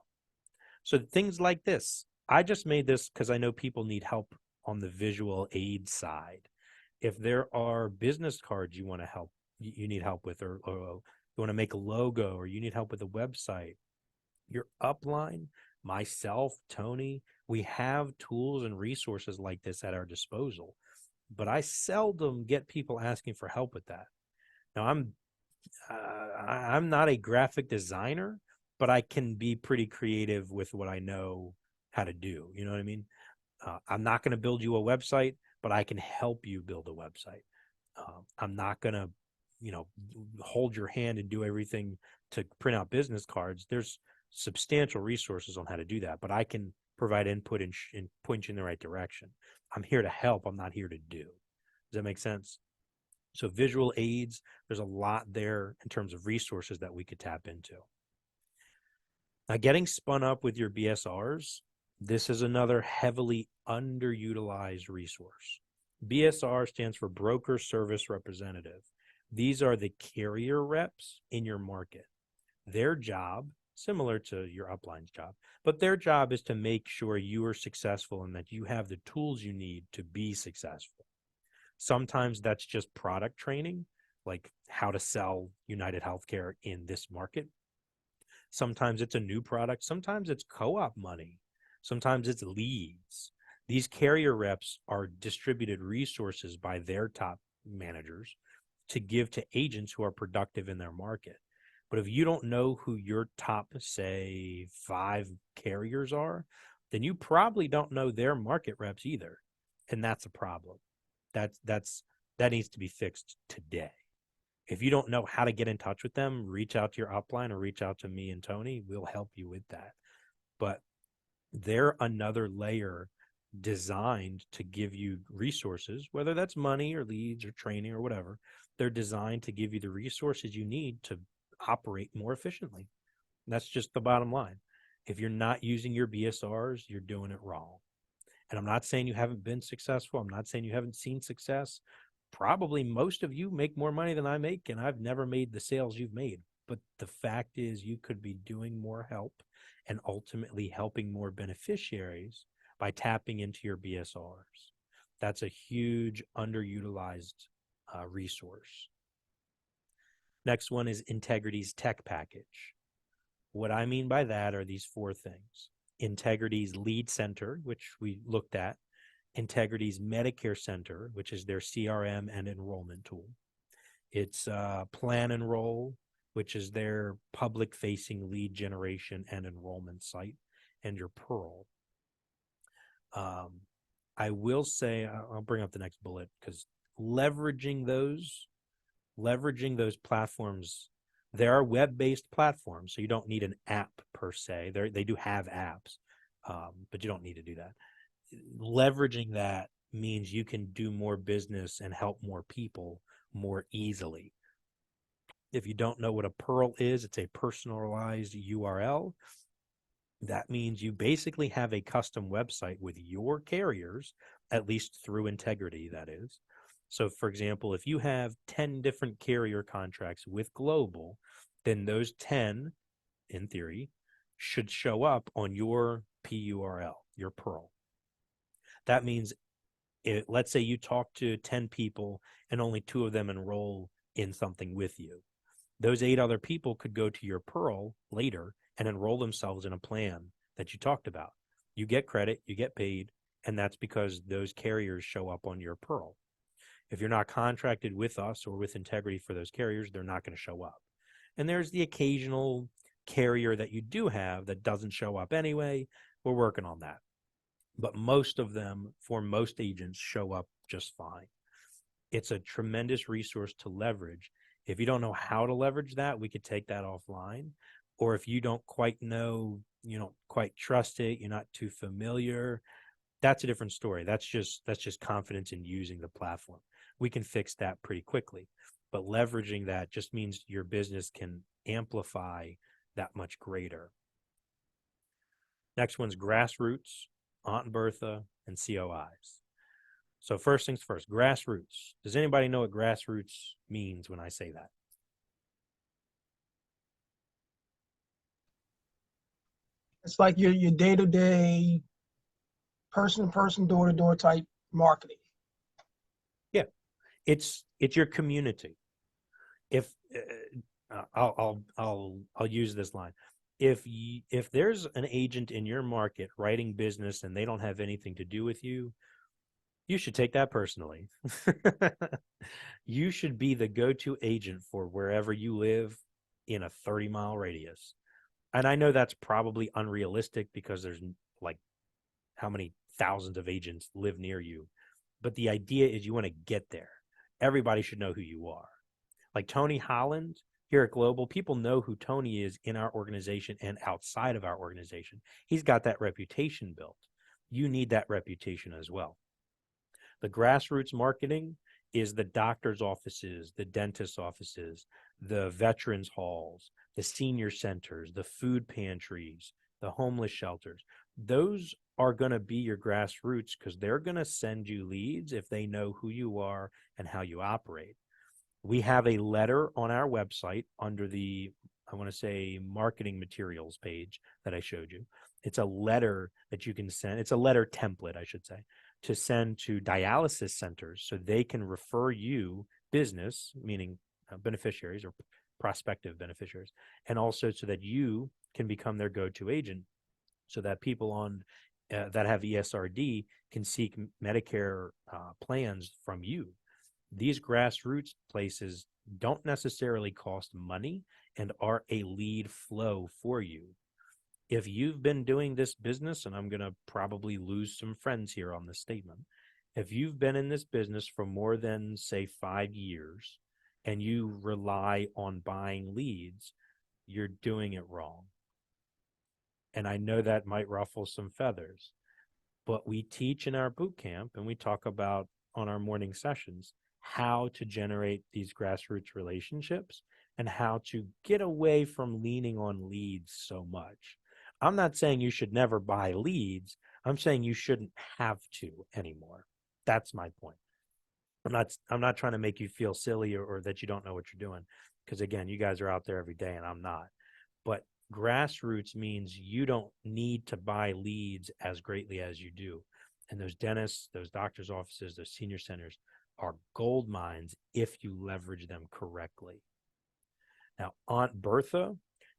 [SPEAKER 1] So things like this, I just made this because I know people need help on the visual aid side. If there are business cards you want to help, you need help with, or you want to make a logo, or you need help with a website, your upline, myself, Tony, we have tools and resources like this at our disposal. But I seldom get people asking for help with that. Now, I'm not a graphic designer, but I can be pretty creative with what I know how to do. You know what I mean? I'm not going to build you a website, but I can help you build a website. I'm not going to hold your hand and do everything to print out business cards. There's substantial resources on how to do that, but I can provide input and point you in the right direction. I'm here to help. I'm not here to do. Does that make sense? So visual aids, there's a lot there in terms of resources that we could tap into. Now, getting spun up with your BSRs, this is another heavily underutilized resource. BSR stands for Broker Service Representative. These are the carrier reps in your market. Their job, similar to your upline's job, but their job is to make sure you are successful and that you have the tools you need to be successful. Sometimes that's just product training, like how to sell United Healthcare in this market. Sometimes it's a new product. Sometimes it's co-op money. Sometimes it's leads. These carrier reps are distributed resources by their top managers to give to agents who are productive in their market. But if you don't know who your top, say, 5 carriers are, then you probably don't know their market reps either. And that's a problem. That needs to be fixed today. If you don't know how to get in touch with them, reach out to your upline or reach out to me and Tony. We'll help you with that. But they're another layer designed to give you resources, whether that's money or leads or training or whatever. They're designed to give you the resources you need to operate more efficiently. And that's just the bottom line. If you're not using your BSRs, you're doing it wrong. And I'm not saying you haven't been successful. I'm not saying you haven't seen success. Probably most of you make more money than I make, and I've never made the sales you've made. But the fact is, you could be doing more help and ultimately helping more beneficiaries by tapping into your BSRs. That's a huge underutilized resource. Next one is Integrity's tech package. What I mean by that are these 4 things. Integrity's lead center, which we looked at. Integrity's Medicare Center, which is their CRM and enrollment tool. It's Plan Enroll, which is their public-facing lead generation and enrollment site, and your Pearl. I will say, I'll bring up the next bullet, because leveraging those platforms, there are web-based platforms, so you don't need an app per se. They do have apps, but you don't need to do that. Leveraging that means you can do more business and help more people more easily. If you don't know what a Pearl is, it's a personalized URL. That means you basically have a custom website with your carriers, at least through Integrity, that is. So, for example, if you have 10 different carrier contracts with Global, then those 10, in theory, should show up on your PURL, your Pearl. That means, let's say you talk to 10 people and only 2 of them enroll in something with you. Those 8 other people could go to your Pearl later and enroll themselves in a plan that you talked about. You get credit, you get paid, and that's because those carriers show up on your Pearl. If you're not contracted with us or with Integrity for those carriers, they're not going to show up. And there's the occasional carrier that you do have that doesn't show up anyway. We're working on that. But most of them, for most agents, show up just fine. It's a tremendous resource to leverage. If you don't know how to leverage that, we could take that offline. Or if you don't quite know, you don't quite trust it, you're not too familiar, that's a different story. That's just confidence in using the platform. We can fix that pretty quickly. But leveraging that just means your business can amplify that much greater. Next one's Grassroots, Aunt Bertha, and COIs. So first things first, grassroots. Does anybody know what grassroots means when I say that?
[SPEAKER 2] It's like your day-to-day, person-to-person, door-to-door type marketing.
[SPEAKER 1] Yeah, it's your community. If I'll use this line. If there's an agent in your market writing business and they don't have anything to do with you, you should take that personally. You should be the go-to agent for wherever you live in a 30-mile radius. And I know that's probably unrealistic because there's like how many thousands of agents live near you. But the idea is you want to get there. Everybody should know who you are. Like Tony Holland here at Global, people know who Tony is in our organization and outside of our organization. He's got that reputation built. You need that reputation as well. The grassroots marketing is the doctor's offices, the dentist's offices, the veterans halls, the senior centers, the food pantries, the homeless shelters. Those are going to be your grassroots because they're going to send you leads if they know who you are and how you operate. We have a letter on our website under the, I want to say, marketing materials page that I showed you. It's a letter that you can send. It's a letter template, I should say, to send to dialysis centers so they can refer you business, meaning beneficiaries or prospective beneficiaries, and also so that you can become their go-to agent so that people on that have ESRD can seek Medicare plans from you. These grassroots places don't necessarily cost money and are a lead flow for you. If you've been doing this business, and I'm going to probably lose some friends here on this statement, if you've been in this business for more than, say, 5 years and you rely on buying leads, you're doing it wrong. And I know that might ruffle some feathers, but we teach in our boot camp and we talk about on our morning sessions how to generate these grassroots relationships and how to get away from leaning on leads so much. I'm not saying you should never buy leads. I'm saying you shouldn't have to anymore. That's my point. I'm not trying to make you feel silly or that you don't know what you're doing. Because again, you guys are out there every day and I'm not. But grassroots means you don't need to buy leads as greatly as you do. And those dentists, those doctors' offices, those senior centers are gold mines if you leverage them correctly. Now, Aunt Bertha,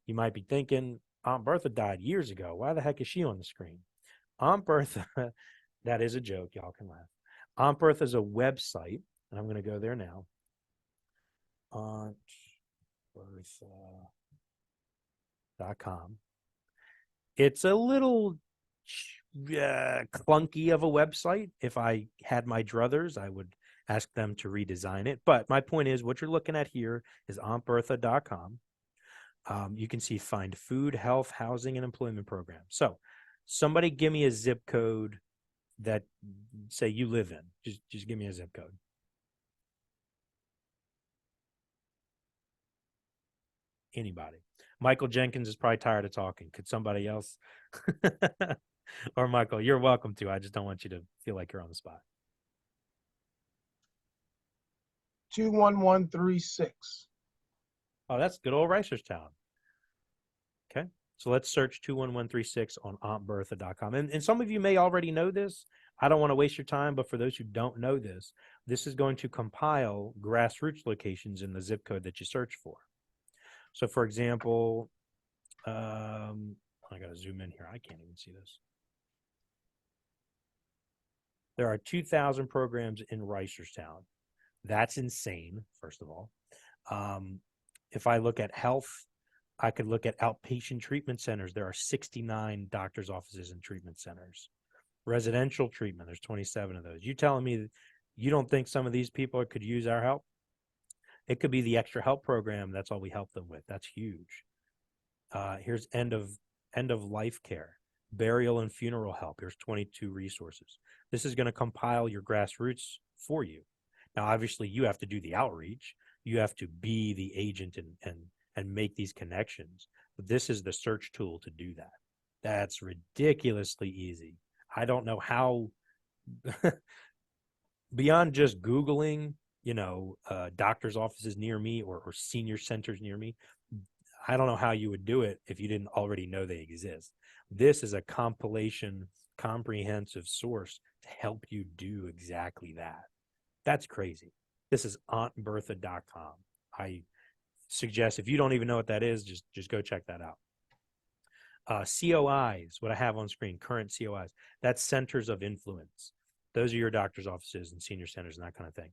[SPEAKER 1] you might be thinking, Aunt Bertha died years ago. Why the heck is she on the screen? Aunt Bertha, that is a joke. Y'all can laugh. Aunt Bertha is a website, and I'm going to go there now. AuntBertha.com. It's a little clunky of a website. If I had my druthers, I would ask them to redesign it. But my point is, what you're looking at here is AuntBertha.com. You can see find food, health, housing, and employment programs. So somebody give me a zip code that, say, you live in. Just give me a zip code. Anybody. Michael Jenkins is probably tired of talking. Could somebody else? Or Michael, you're welcome to. I just don't want you to feel like you're on the spot.
[SPEAKER 2] 21136.
[SPEAKER 1] Oh, that's good old Reisterstown. Okay. So let's search 21136 on auntbertha.com. And some of you may already know this. I don't want to waste your time, but for those who don't know this, this is going to compile grassroots locations in the zip code that you search for. So for example, I got to zoom in here. I can't even see this. There are 2,000 programs in Reisterstown. That's insane, first of all. If I look at health, I could look at outpatient treatment centers. There are 69 doctor's offices and treatment centers. Residential treatment, there's 27 of those. You telling me that you don't think some of these people could use our help? It could be the extra help program. That's all we help them with. That's huge. Here's end of life care, burial and funeral help. Here's 22 resources. This is going to compile your grassroots for you. Now, obviously, you have to do the outreach. You have to be the agent and make these connections. But this is the search tool to do that. That's ridiculously easy. I don't know how, beyond just Googling, doctor's offices near me or senior centers near me, I don't know how you would do it if you didn't already know they exist. This is a compilation, comprehensive source to help you do exactly that. That's crazy. This is auntbertha.com. I suggest if you don't even know what that is, just go check that out. COIs, what I have on screen, current COIs, that's centers of influence. Those are your doctor's offices and senior centers and that kind of thing.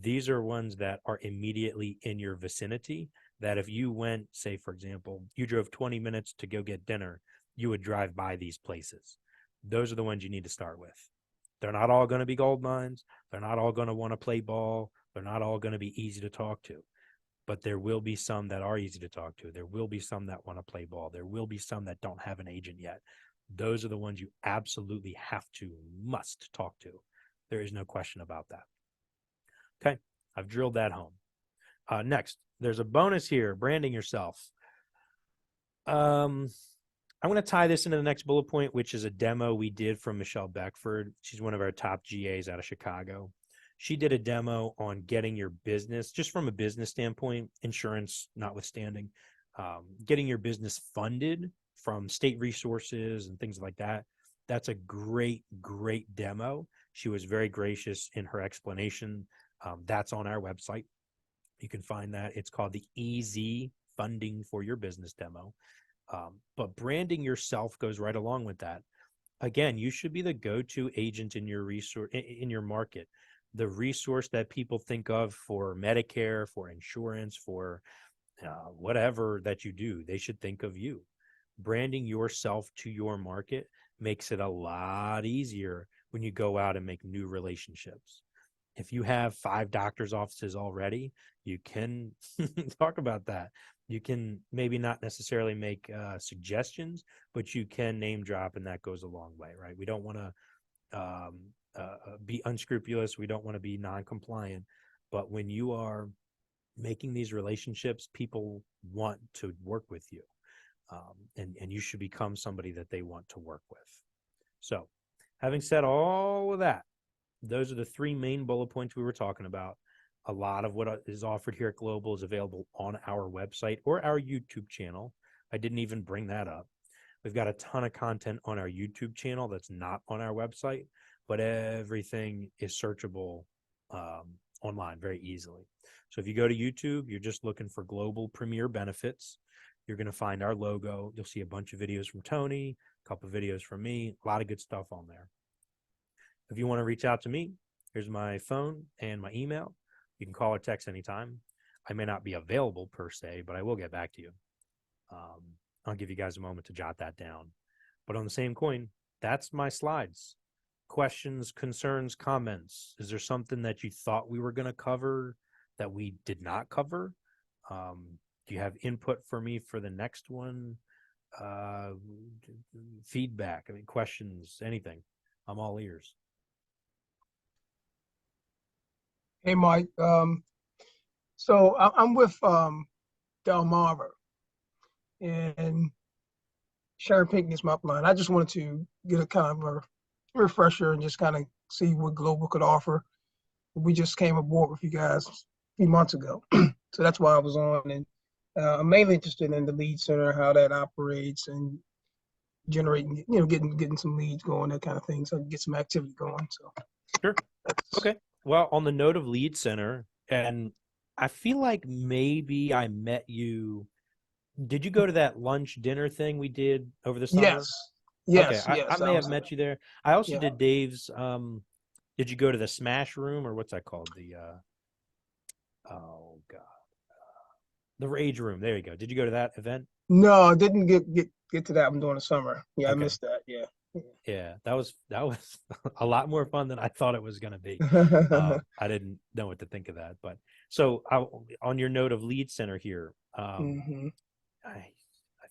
[SPEAKER 1] These are ones that are immediately in your vicinity that if you went, say, for example, you drove 20 minutes to go get dinner, you would drive by these places. Those are the ones you need to start with. They're not all going to be gold mines. They're not all going to want to play ball. They're not all going to be easy to talk to. but there will be some that are easy to talk to. There will be some that want to play ball. There will be some that don't have an agent yet. Those are the ones you absolutely must talk to. There is no question about that. Okay, I've drilled that home. Next, there's a bonus here, branding yourself. I'm going to tie this into the next bullet point, which is a demo we did from Michelle Beckford. She's one of our top GAs out of Chicago. She did a demo on getting your business, just from a business standpoint, insurance notwithstanding, getting your business funded from state resources and things like that. That's a great, great demo. She was very gracious in her explanation. That's on our website. You can find that. It's called the Easy Funding for Your Business demo. But branding yourself goes right along with that. Again, you should be the go-to agent in your market, the resource that people think of for Medicare, for insurance, for whatever that you do. They should think of you. Branding yourself to your market makes it a lot easier when you go out and make new relationships. If you have 5 doctor's offices already, you can talk about that. You can maybe not necessarily make suggestions, but you can name drop, and that goes a long way, right? We don't want to be unscrupulous. We don't want to be non-compliant. But when you are making these relationships, people want to work with you, and you should become somebody that they want to work with. So having said all of that, those are the 3 main bullet points we were talking about. A lot of what is offered here at Global is available on our website or our YouTube channel. I didn't even bring that up. We've got a ton of content on our YouTube channel that's not on our website, but everything is searchable online very easily. So if you go to YouTube, you're just looking for Global Premier Benefits. You're going to find our logo. You'll see a bunch of videos from Tony, a couple of videos from me, a lot of good stuff on there. If you want to reach out to me, here's my phone and my email. You can call or text anytime. I may not be available per se, but I will get back to you. I'll give you guys a moment to jot that down. But on the same coin, that's my slides. Questions, concerns, comments. Is there something that you thought we were going to cover that we did not cover? Do you have input for me for the next one? Feedback, questions, anything. I'm all ears.
[SPEAKER 2] Hey, Mike. So I'm with Delmarva, and Sharon Pinckney is my upline. I just wanted to get a kind of a refresher and just kind of see what Global could offer. We just came aboard with you guys a few months ago, so that's why I was on. And I'm mainly interested in the lead center, how that operates, and generating, getting some leads going, that kind of thing, so I can get some activity going. So
[SPEAKER 1] Sure. Okay. Well, on the note of lead center, and I feel like maybe I met you. Did you go to that lunch dinner thing we did over the summer?
[SPEAKER 2] Yes,
[SPEAKER 1] Okay,
[SPEAKER 2] yes,
[SPEAKER 1] I
[SPEAKER 2] yes. I
[SPEAKER 1] may have
[SPEAKER 2] was
[SPEAKER 1] met you there. I also
[SPEAKER 2] Yeah.
[SPEAKER 1] did Dave's. Did you go to the Smash Room, or what's that called? Oh God, the Rage Room. There you go. Did you go to that event?
[SPEAKER 2] No, I didn't get to that one during the summer. Yeah, I
[SPEAKER 1] Okay.
[SPEAKER 2] missed that. Yeah.
[SPEAKER 1] Yeah, that was a lot more fun than I thought it was going to be. I didn't know what to think of that, but so on your note of lead center here,
[SPEAKER 2] hmm
[SPEAKER 1] I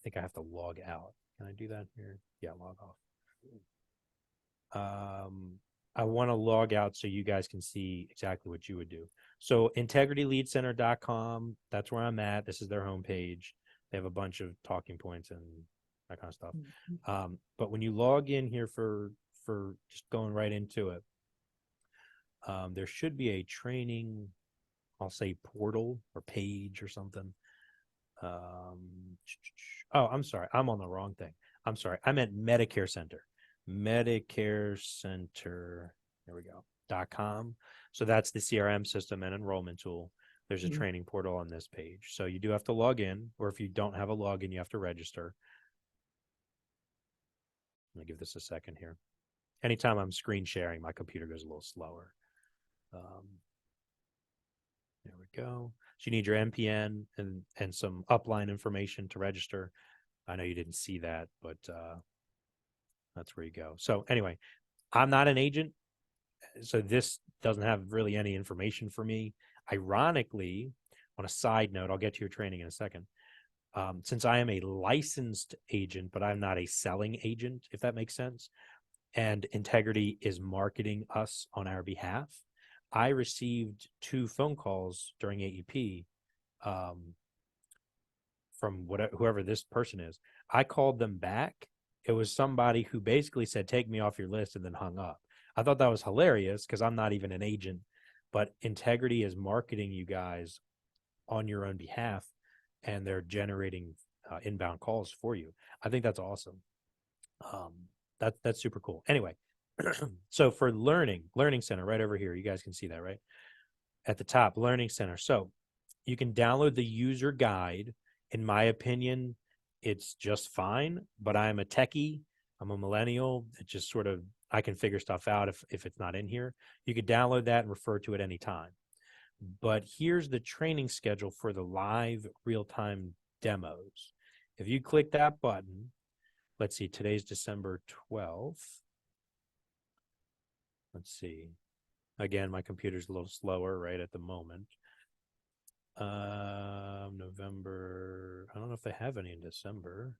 [SPEAKER 1] think I have to log out. Can I do that here? Yeah, log off. I want to log out so you guys can see exactly what you would do. So integrityleadcenter.com, that's where I'm at. This is their homepage. They have a bunch of talking points and that kind of stuff. But when you log in here for just going right into it, there should be a training, I'll say portal or page or something. Oh, I'm sorry. I'm on the wrong thing. I'm sorry. I meant Medicare Center. Medicare Center. There we go. .com. So that's the CRM system and enrollment tool. There's a training portal on this page. So you do have to log in, or if you don't have a login, you have to register. Let me give this a second here. Anytime I'm screen sharing, my computer goes a little slower. There we go. So you need your MPN and some upline information to register. I know you didn't see that, but that's where you go. So anyway, I'm not an agent, so this doesn't have really any information for me. Ironically, on a side note, I'll get to your training in a second. Since I am a licensed agent, but I'm not a selling agent, if that makes sense, and Integrity is marketing us on our behalf, I received 2 phone calls during AEP from whoever this person is. I called them back. It was somebody who basically said, "Take me off your list," and then hung up. I thought that was hilarious because I'm not even an agent, but Integrity is marketing you guys on your own behalf, and they're generating inbound calls for you. I think that's awesome. That's super cool. Anyway, so for Learning Center, right over here, you guys can see that, right? At the top, Learning Center. So you can download the user guide. In my opinion, it's just fine, but I'm a techie. I'm a millennial. It just sort of, I can figure stuff out if it's not in here. You could download that and refer to it any time. But here's the training schedule for the live real-time demos. If you click that button, let's see, today's December 12th. Let's see. Again, my computer's a little slower right at the moment. November, I don't know if they have any in December.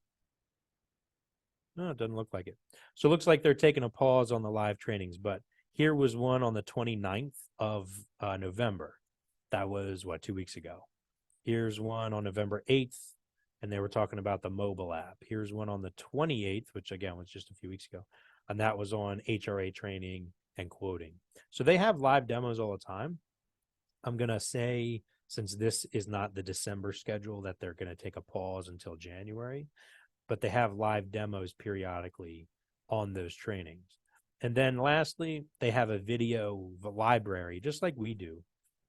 [SPEAKER 1] No, it doesn't look like it. So it looks like they're taking a pause on the live trainings, but here was one on the 29th of November. That was, what, 2 weeks ago. Here's one on November 8th, and they were talking about the mobile app. Here's one on the 28th, which again was just a few weeks ago, and that was on HRA training and quoting. So they have live demos all the time. I'm going to say, since this is not the December schedule, that they're going to take a pause until January, but they have live demos periodically on those trainings. And then lastly, they have a video library, just like we do,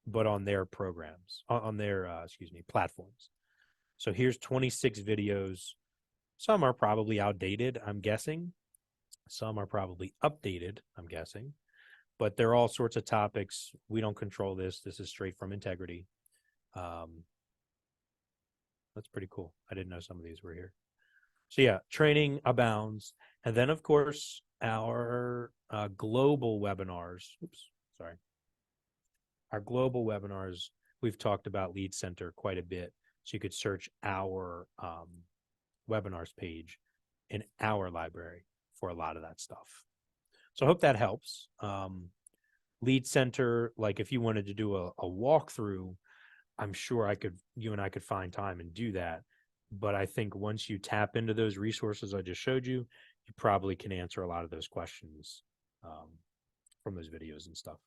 [SPEAKER 1] but on their programs, on their, platforms. So here's 26 videos. Some are probably outdated, I'm guessing. Some are probably updated, I'm guessing. But they're all sorts of topics. We don't control this. This is straight from Integrity. That's pretty cool. I didn't know some of these were here. So yeah, training abounds. And then, of course, our global webinars. Our global webinars, we've talked about Lead Center quite a bit. So you could search our webinars page in our library for a lot of that stuff. So I hope that helps. Lead Center, like if you wanted to do a walkthrough, I'm sure you and I could find time and do that. But I think once you tap into those resources I just showed you, you probably can answer a lot of those questions from those videos and stuff.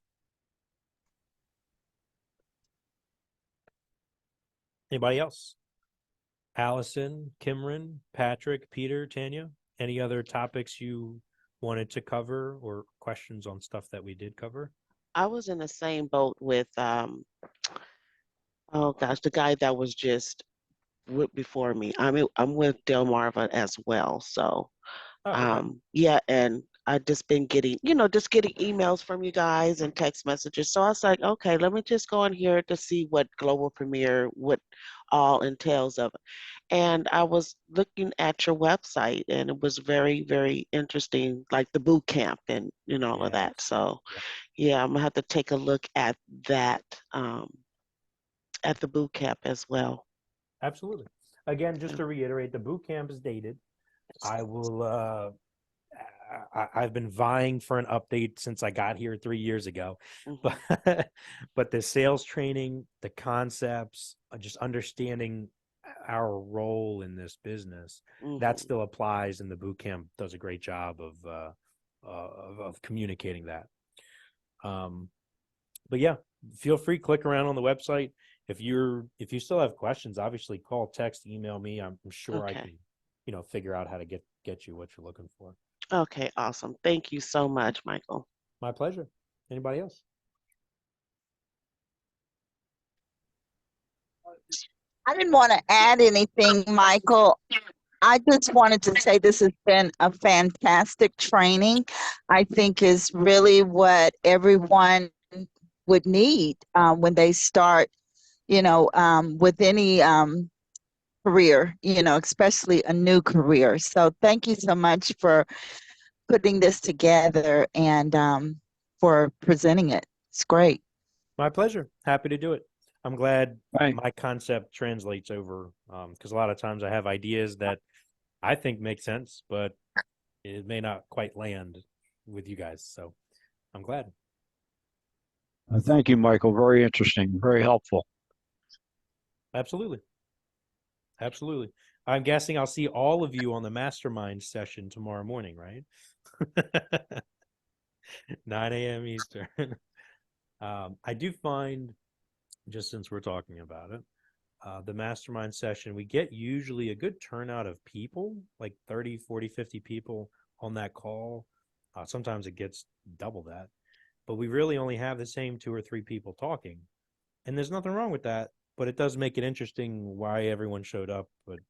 [SPEAKER 1] Anybody else? Allison, Kimran, Patrick, Peter, Tanya, any other topics you wanted to cover or questions on stuff that we did cover?
[SPEAKER 3] I was in the same boat with oh gosh, the guy that was just before me. I'm with Delmarva as well. So
[SPEAKER 1] Okay.
[SPEAKER 3] yeah, and I just been getting, just getting emails from you guys and text messages. So I was like, okay, let me just go in here to see what Global Premier, what all entails of it. And I was looking at your website, and it was very, very interesting, like the boot camp and all of that. So
[SPEAKER 1] Yep.
[SPEAKER 3] yeah, I'm gonna have to take a look at that at the boot camp as well.
[SPEAKER 1] Absolutely. Again, just to reiterate, the boot camp is dated. I will I've been vying for an update since I got here 3 years ago. But the sales training, the concepts, just understanding our role in this business, that still applies, and the boot camp does a great job of communicating that. But yeah, feel free, click around on the website. If you still have questions, obviously call, text, email me. I'm sure I can, figure out how to get you what you're looking for.
[SPEAKER 3] Okay, awesome. Thank you so much, Michael.
[SPEAKER 1] My pleasure. Anybody else?
[SPEAKER 4] I didn't want to add anything, Michael. I just wanted to say this has been a fantastic training. I think is really what everyone would need when they start, with any career, especially a new career. So thank you so much for putting this together and for presenting it. It's great.
[SPEAKER 1] My pleasure. Happy to do it. I'm glad
[SPEAKER 5] Right.
[SPEAKER 1] my concept translates over, because a lot of times I have ideas that I think make sense, but it may not quite land with you guys. So I'm glad.
[SPEAKER 5] Thank you, Michael. Very interesting. Very helpful.
[SPEAKER 1] Absolutely. Absolutely. I'm guessing I'll see all of you on the mastermind session tomorrow morning, right? 9 a.m. Eastern. I do find, just since we're talking about it, the mastermind session, we get usually a good turnout of people, like 30, 40, 50 people on that call. Sometimes it gets double that, but we really only have the same 2 or 3 people talking. And there's nothing wrong with that, but it does make it interesting why everyone showed up. But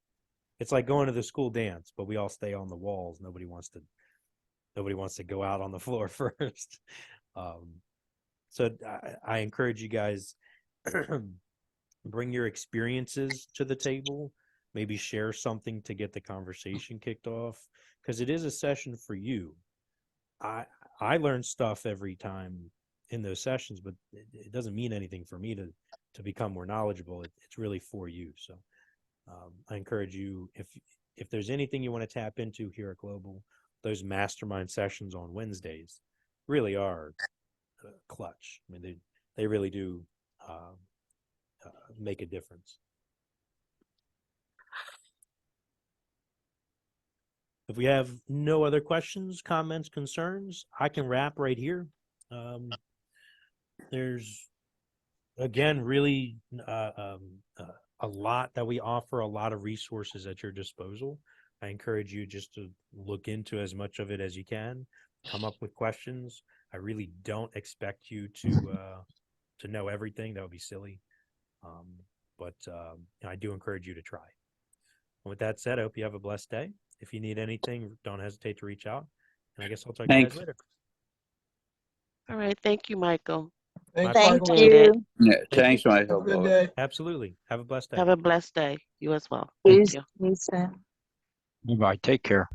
[SPEAKER 1] it's like going to the school dance, but we all stay on the walls. Nobody wants to go out on the floor first. So I encourage you guys, bring your experiences to the table, maybe share something to get the conversation kicked off, because it is a session for you. I learn stuff every time in those sessions, but it doesn't mean anything for me to become more knowledgeable. It's really for you. So I encourage you, if there's anything you want to tap into here at Global, those mastermind sessions on Wednesdays really are clutch. I mean, they really do make a difference. If we have no other questions, comments, concerns, I can wrap right here. There's, again, really a lot that we offer, a lot of resources at your disposal. I encourage you just to look into as much of it as you can, come up with questions. I really don't expect you to know everything. That would be silly. But I do encourage you to try. And with that said, I hope you have a blessed day. If you need anything, don't hesitate to reach out. And I guess I'll talk to you guys
[SPEAKER 5] Thanks.
[SPEAKER 1] later.
[SPEAKER 3] All right. Thank you, Michael.
[SPEAKER 2] Thanks,
[SPEAKER 4] Thank
[SPEAKER 2] Michael.
[SPEAKER 3] Appreciate it.
[SPEAKER 4] you.
[SPEAKER 5] Yeah,
[SPEAKER 1] Thank
[SPEAKER 5] thanks,
[SPEAKER 2] Have a
[SPEAKER 5] Michael.
[SPEAKER 2] good
[SPEAKER 5] Bye.
[SPEAKER 2] day.
[SPEAKER 1] Absolutely. Have a blessed day.
[SPEAKER 3] Have a blessed day. You as well.
[SPEAKER 4] You,
[SPEAKER 3] Thank you.
[SPEAKER 4] you said.
[SPEAKER 5] Bye. Take care.